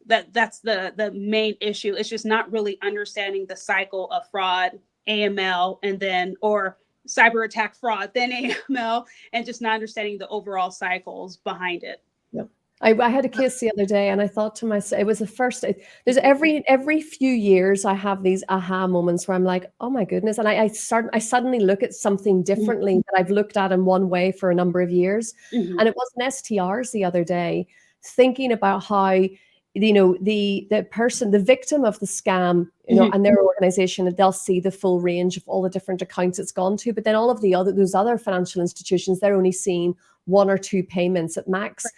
that's the main issue. It's just not really understanding the cycle of fraud, AML, and then, or cyber attack fraud, then AML, and just not understanding the overall cycles behind it. Yep. I had a case the other day, and I thought to myself, it was the first. There's every few years I have these aha moments where I'm like, oh my goodness, and I suddenly look at something differently that I've looked at in one way for a number of years, and it was an STRs the other day, thinking about how the person, the victim of the scam, and their organization, they'll see the full range of all the different accounts it's gone to. But then all of those other financial institutions, they're only seeing one or two payments at max. Right.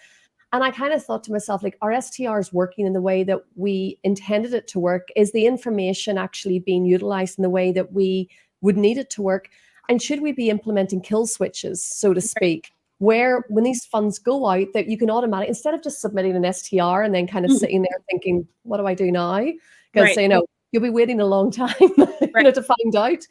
And I kind of thought to myself, like, are STRs working in the way that we intended it to work? Is the information actually being utilized in the way that we would need it to work? And should we be implementing kill switches, so to speak? Right. Where when these funds go out, that you can automatically, instead of just submitting an STR and then kind of sitting there thinking, what do I do now? Because, you'll be waiting a long time to find out.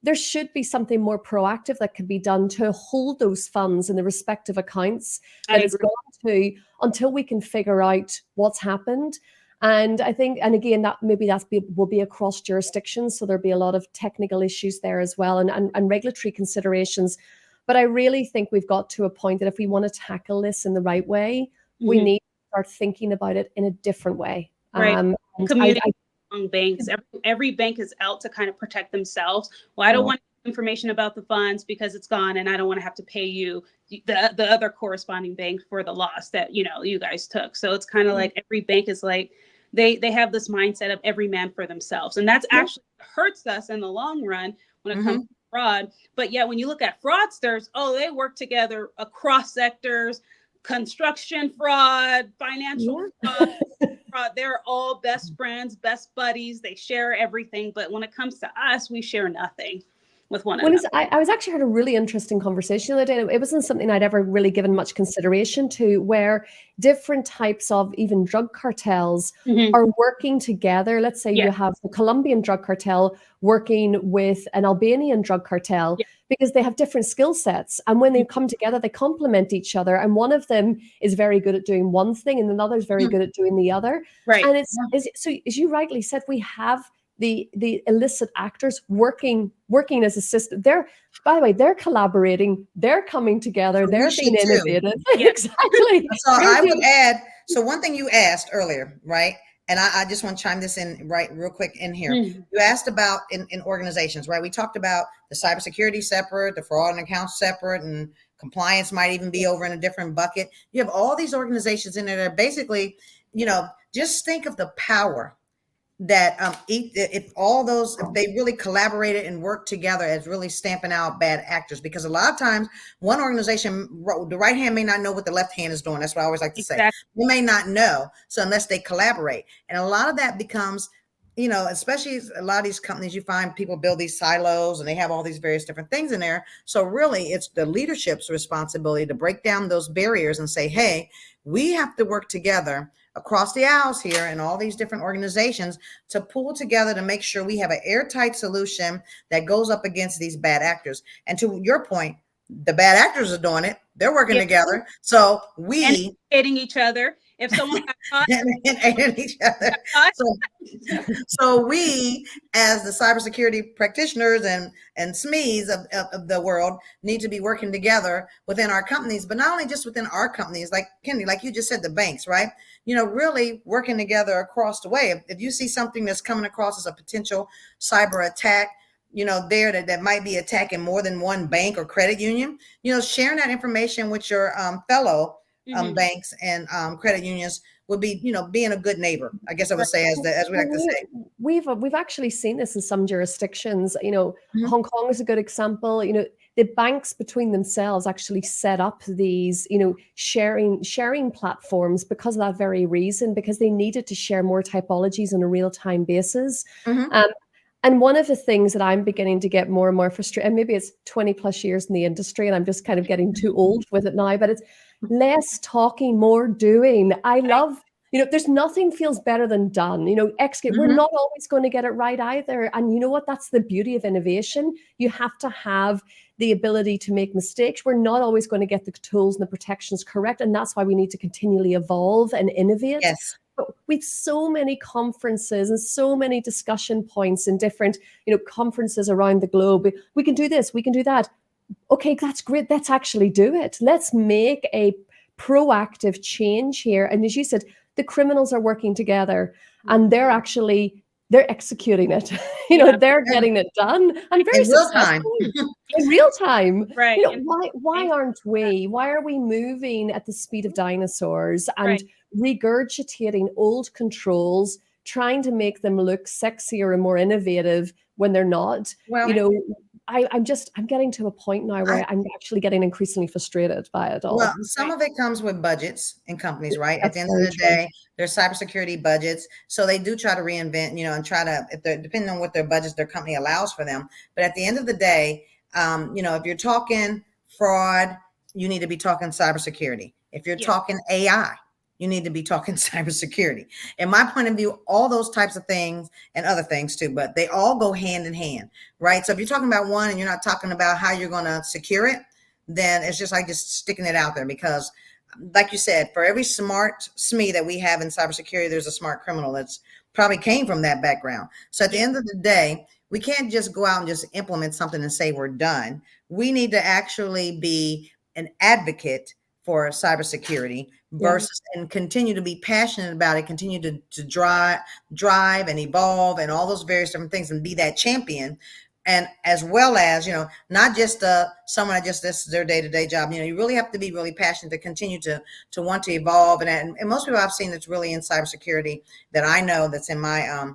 There should be something more proactive that could be done to hold those funds in the respective accounts that it's gone to until we can figure out what's happened. And I think, and again, that will be across jurisdictions. So there'll be a lot of technical issues there as well, and regulatory considerations. But I really think we've got to a point that if we want to tackle this in the right way, we need to start thinking about it in a different way. Right. Community among banks. Every bank is out to kind of protect themselves. Well, I don't want information about the funds because it's gone, and I don't want to have to pay you, the other corresponding bank, for the loss that you guys took. So it's kind of like every bank is like, they have this mindset of every man for themselves, and that's actually hurts us in the long run when it comes to fraud. But yet when you look at fraudsters, they work together across sectors, construction fraud, financial fraud. They're all best friends, best buddies. They share everything. But when it comes to us, we share nothing with one another. I was actually had a really interesting conversation the other day. It wasn't something I'd ever really given much consideration to, where different types of even drug cartels are working together. Let's say you have the Colombian drug cartel working with an Albanian drug cartel, because they have different skill sets. And when they come together, they complement each other. And one of them is very good at doing one thing, and another is very good at doing the other. Right. And so, as you rightly said, we have the illicit actors working as a system. By the way, they're collaborating, they're coming together, they're being innovative. Exactly. So I would add, so one thing you asked earlier, right? And I just want to chime this in real quick in here. You asked about in organizations, right? We talked about the cybersecurity separate, the fraud and accounts separate, and compliance might even be over in a different bucket. You have all these organizations in there that are basically, just think of the power that if they really collaborated and worked together as really stamping out bad actors. Because a lot of times one organization, the right hand may not know what the left hand is doing. That's what I always like to say. They may not know, so unless they collaborate. And a lot of that becomes, especially a lot of these companies, you find people build these silos and they have all these various different things in there. So really it's the leadership's responsibility to break down those barriers and say, hey, we have to work together across the aisles here and all these different organizations to pull together to make sure we have an airtight solution that goes up against these bad actors. And to your point, the bad actors are doing it. They're working together. So we hating each other. If someone got caught, and each other. So we, as the cybersecurity practitioners and SMEs of the world, need to be working together within our companies, but not only just within our companies, like Kennedy, like you just said, the banks, right? Really working together across the way. If you see something that's coming across as a potential cyber attack, there that might be attacking more than one bank or credit union, sharing that information with your fellow banks and credit unions would be, being a good neighbor, I guess I would say, as we like to say. We've actually seen this in some jurisdictions. Hong Kong is a good example. The banks between themselves actually set up these, sharing platforms because of that very reason, because they needed to share more typologies on a real-time basis. And one of the things that I'm beginning to get more and more frustrated, and maybe it's 20 plus years in the industry and I'm just kind of getting too old with it now, but it's less talking, more doing. I love, there's nothing feels better than done. We're not always going to get it right either. And you know what? That's the beauty of innovation. You have to have the ability to make mistakes. We're not always going to get the tools and the protections correct. And that's why we need to continually evolve and innovate. Yes. But with so many conferences and so many discussion points in different, conferences around the globe, we can do this, we can do that. Okay, that's great. Let's actually do it. Let's make a proactive change here. And as you said, the criminals are working together and they're executing it. They're getting it done and very successfully in real time. Right. Why aren't we? Why are we moving at the speed of dinosaurs and regurgitating old controls, trying to make them look sexier and more innovative when they're not? Well, I'm getting to a point now where I'm actually getting increasingly frustrated by it all. Well, some of it comes with budgets in companies, right? At the end of the day, there's cybersecurity budgets. So they do try to reinvent, and try to, depending on what their budgets, their company allows for them. But at the end of the day, if you're talking fraud, you need to be talking cybersecurity. If you're talking AI, you need to be talking cybersecurity. In my point of view, all those types of things and other things too, but they all go hand in hand, right? So if you're talking about one and you're not talking about how you're going to secure it, then it's just like just sticking it out there, because like you said, for every smart SME that we have in cybersecurity, there's a smart criminal that's probably came from that background. So at the end of the day, we can't just go out and just implement something and say we're done. We need to actually be an advocate for cybersecurity versus and continue to be passionate about it, continue to drive and evolve and all those various different things and be that champion. And as well as, not just someone that just, this is their day-to-day job, you really have to be really passionate to continue to want to evolve. And most people I've seen that's really in cybersecurity that I know that's in my,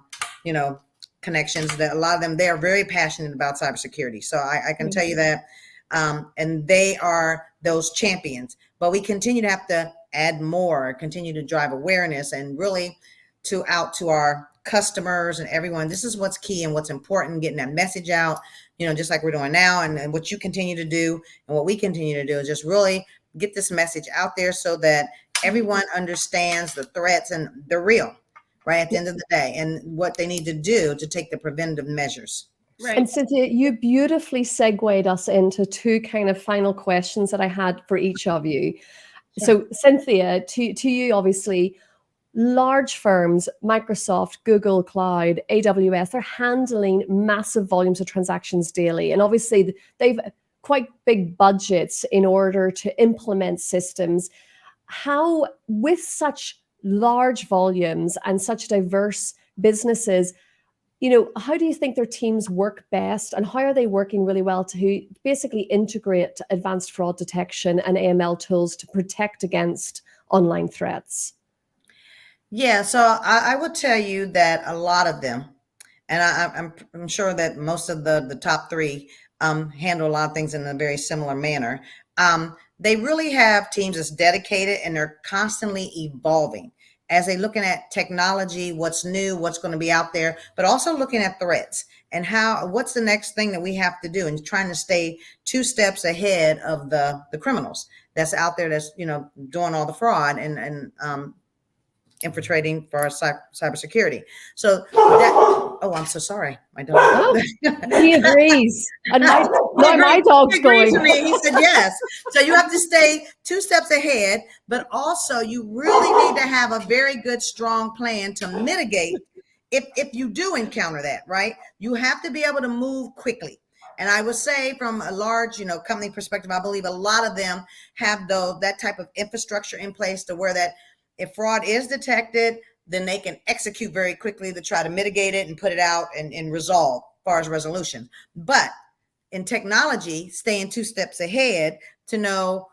connections, that a lot of them, they are very passionate about cybersecurity. So I can tell you that, and they are those champions, but we continue to have to add more, continue to drive awareness and really to our customers and everyone. This is what's key and what's important, getting that message out, just like we're doing now, and what you continue to do and what we continue to do is just really get this message out there so that everyone understands the threats and they're real, right, at the end of the day, and what they need to do to take the preventative measures. Right. And Cynthia, you beautifully segued us into two kind of final questions that I had for each of you. Sure. So Cynthia, to you, obviously, large firms, Microsoft, Google Cloud, AWS, they're handling massive volumes of transactions daily. And obviously they've quite big budgets in order to implement systems. How, with such large volumes and such diverse businesses, how do you think their teams work best, and how are they working really well to basically integrate advanced fraud detection and AML tools to protect against online threats? Yeah, so I would tell you that a lot of them, and I'm sure that most of the top three handle a lot of things in a very similar manner. They really have teams that's dedicated and they're constantly evolving as they're looking at technology, what's new, what's going to be out there, but also looking at threats and what's the next thing that we have to do, and trying to stay 2 steps ahead of the criminals that's out there that's, doing all the fraud and infiltrating for our cybersecurity. So I'm so sorry. My dog. Oh, he agrees. And my dog's going. He said yes. So you have to stay 2 steps ahead, but also you really need to have a very good, strong plan to mitigate if you do encounter that, right? You have to be able to move quickly. And I would say from a large, company perspective, I believe a lot of them have that type of infrastructure in place to where that if fraud is detected, then they can execute very quickly to try to mitigate it and put it out and resolve far as resolution. But in technology, staying 2 steps ahead to know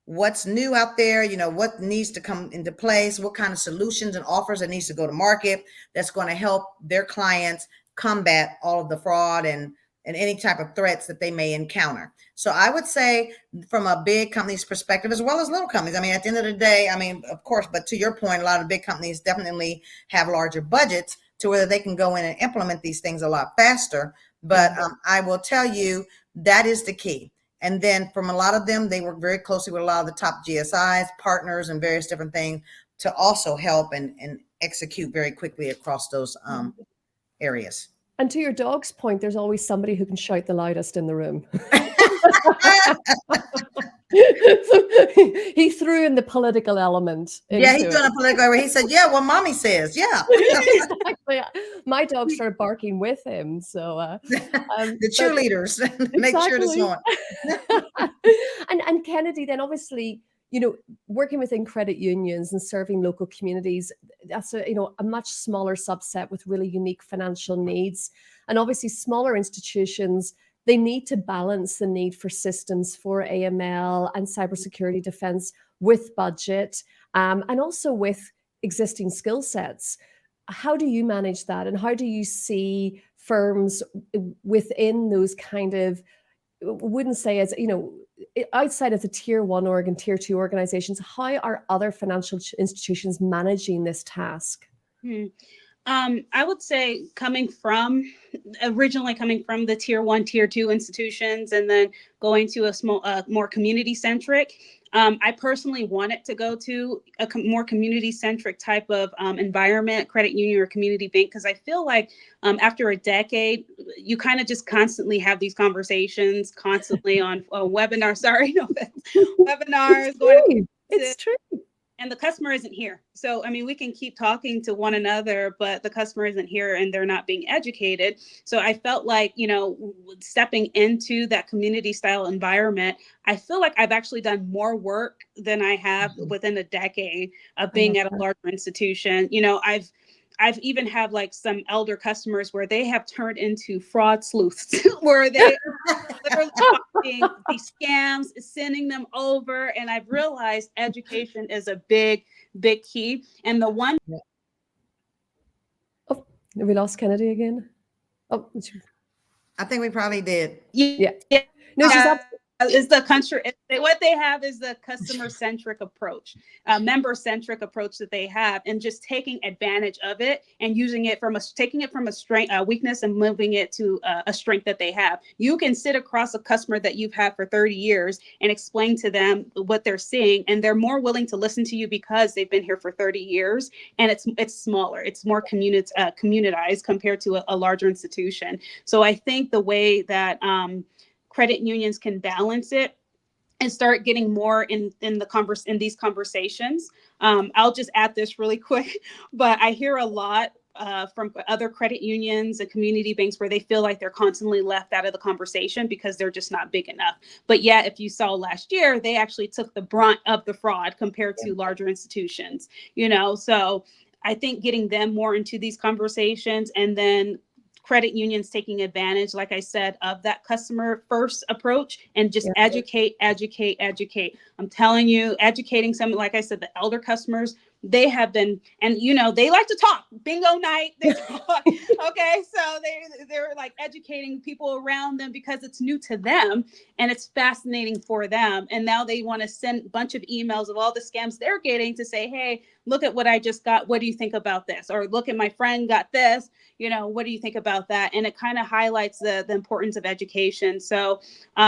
what's new out there, what needs to come into place, what kind of solutions and offers that needs to go to market that's going to help their clients combat all of the fraud and any type of threats that they may encounter. So I would say from a big company's perspective, as well as little companies, I mean, at the end of the day, I mean, of course, but to your point, a lot of big companies definitely have larger budgets to where they can go in and implement these things a lot faster. But I will tell you, that is the key. And then from a lot of them, they work very closely with a lot of the top GSIs, partners, and various different things to also help and execute very quickly across those areas. And to your dog's point, there's always somebody who can shout the loudest in the room. He threw in the political element. Yeah, he's doing a political. He said, "Yeah, well, mommy says, yeah." Exactly. My dog started barking with him, so the cheerleaders make sure this on. And Kennedy, then obviously, working within credit unions and serving local communities, that's a much smaller subset with really unique financial needs, and obviously smaller institutions. They need to balance the need for systems for AML and cybersecurity defense with budget, and also with existing skill sets. How do you manage that? And how do you see firms within those kind of, wouldn't say as, outside of the tier 1 org and tier 2 organizations, how are other financial institutions managing this task? I would say originally coming from the tier 1, tier 2 institutions, and then going to a more community centric. I personally wanted to go to a more community centric type of environment, credit union or community bank, because I feel like after a decade, you kind of just constantly have these conversations constantly on webinars. Sorry, no webinars. It's true. And the customer isn't here. So, I mean, we can keep talking to one another, but the customer isn't here and they're not being educated. So I felt like, stepping into that community style environment, I feel like I've actually done more work than I have within a decade of being at a larger institution. I've even had like some elder customers where they have turned into fraud sleuths, where they're finding these scams, sending them over. And I've realized education is a big, big key. And the one. Oh, we lost Kennedy again. Oh, I think we probably did. Yeah. No, she's up. Is the country what they have is the customer centric approach, member centric approach that they have, and just taking advantage of it and using it taking it from a strength, weakness, and moving it to a strength that they have. You can sit across a customer that you've had for 30 years and explain to them what they're seeing, and they're more willing to listen to you because they've been here for 30 years, and it's smaller, it's more communitized compared to a larger institution. So I think the way that credit unions can balance it and start getting more in these conversations. I'll just add this really quick, but I hear a lot from other credit unions and community banks where they feel like they're constantly left out of the conversation because they're just not big enough. But yet, if you saw last year, they actually took the brunt of the fraud compared to larger institutions. So I think getting them more into these conversations, and then credit unions taking advantage, like I said, of that customer first approach, and just educate. I'm telling you, educating some, like I said, the elder customers, they have been, and they like to talk. Bingo night, they talk. Okay, so they're like educating people around them because it's new to them and it's fascinating for them. And now they want to send a bunch of emails of all the scams they're getting to say, hey, look at what I just got. What do you think about this? Or look at my friend got this. What do you think about that? And it kind of highlights the importance of education. So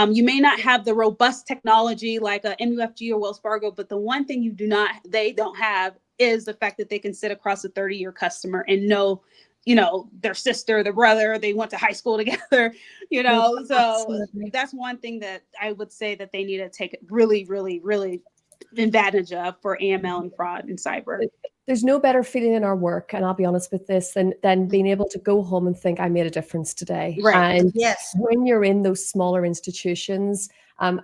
you may not have the robust technology like a MUFG or Wells Fargo, but the one thing they don't have is the fact that they can sit across a 30-year customer and know, their sister, their brother, they went to high school together, so absolutely. That's one thing that I would say that they need to take really, really, really advantage of for AML and fraud and cyber. There's no better feeling in our work, and I'll be honest with this, than being able to go home and think I made a difference today. Right. And yes, when you're in those smaller institutions, and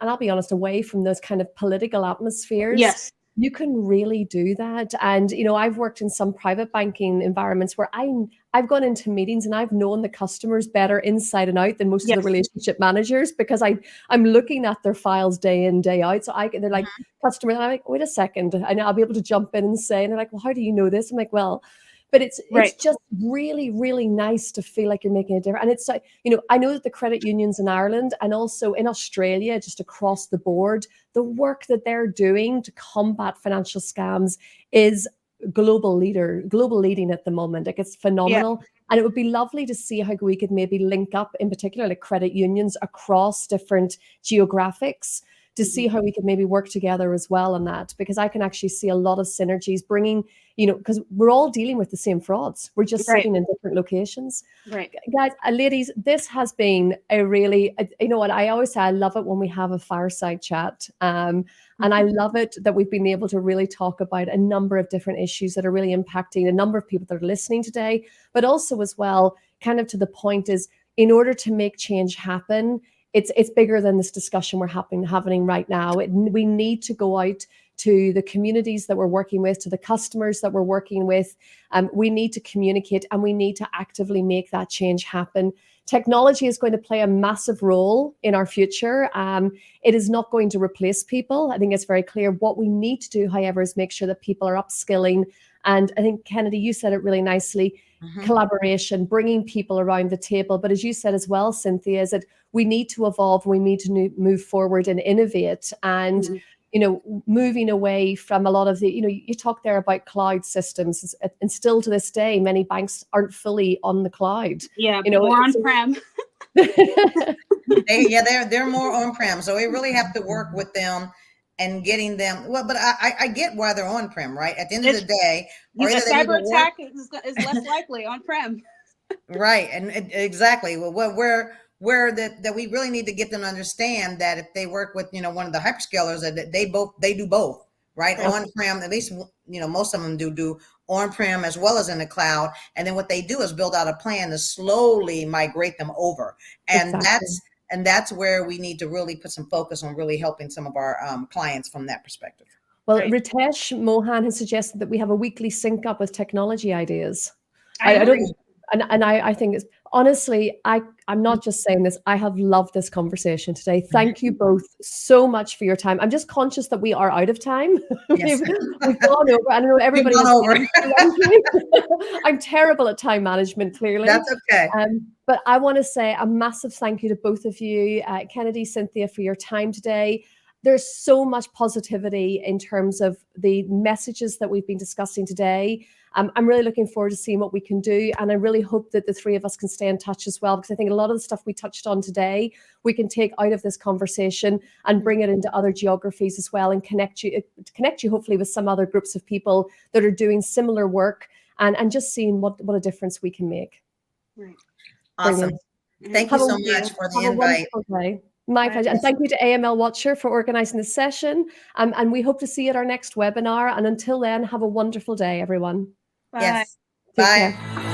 I'll be honest, away from those kind of political atmospheres. Yes. You can really do that. And, you know, I've worked in some private banking environments where I've gone into meetings and I've known the customers better inside and out than most of the Yes. relationship managers, because I'm looking at their files day in, day out. So they're like, customer, and I'm like, wait a second. And I'll be able to jump in and say, and they're like, well, how do you know this? I'm like, well, but it's Right. just really, really nice to feel like you're making a difference. And it's like, you know, I know that the credit unions in Ireland and also in Australia, just across the board, the work that they're doing to combat financial scams is global leading at the moment. Like, it's phenomenal. And it would be lovely to see how we could maybe link up, in particular, like credit unions across different geographics, to see how we could maybe work together as well on that, because I can actually see a lot of synergies bringing, you know, because we're all dealing with the same frauds. We're just sitting in different locations. Right. Guys, ladies, this has been a really, you know what, I always say I love it when we have a fireside chat. And I love it that we've been able to really talk about a number of different issues that are really impacting a number of people that are listening today, but also as well, kind of to the point is, in order to make change happen, it's bigger than this discussion we're happening right now. We need to go out to the communities that we're working with, to the customers that we're working with. We need to communicate, and we need to actively make that change happen. Technology is going to play a massive role in our future. It is not going to replace people. I think it's very clear. What we need to do, however, is make sure that people are upskilling. And I think, Kennedy, you said it really nicely. Collaboration, bringing people around the table. But as you said as well, Cynthia, is that we need to evolve, we need to move forward and innovate. And you know, moving away from a lot of the, you know, you talk there about cloud systems, and still to this day, many banks aren't fully on the cloud. Yeah, you know, more on-prem. They're more on-prem. So we really have to work with them and getting them. Well, but I get why they're on-prem, right? At the end of the day, a cyber attack is less likely on-prem. Right, and exactly. Well, where that we really need to get them to understand that if they work with, you know, one of the hyperscalers, that they do both, right? On-prem, at least, you know, most of them do on-prem as well as in the cloud. And then what they do is build out a plan to slowly migrate them over. And that's where we need to really put some focus on really helping some of our clients from that perspective. Well, Ritesh Mohan has suggested that we have a weekly sync up with technology ideas. I don't, and I think it's, honestly, I'm not just saying this, I have loved this conversation today. Thank you both so much for your time. I'm just conscious that we are out of time. Yes. we've gone over. I don't know, everybody was over. I'm terrible at time management, clearly. That's okay. But I want to say a massive thank you to both of you, Kennedy, Cynthia, for your time today. There's so much positivity in terms of the messages that we've been discussing today. I'm really looking forward to seeing what we can do. And I really hope that the three of us can stay in touch as well, because I think a lot of the stuff we touched on today, we can take out of this conversation and bring it into other geographies as well, and connect you hopefully with some other groups of people that are doing similar work, and just seeing what a difference we can make. Right. Awesome. Thank you so much for the invite. My pleasure. And thank you to AML Watcher for organizing this session. And we hope to see you at our next webinar. And until then, have a wonderful day, everyone. Bye. Yes. Take Bye. care.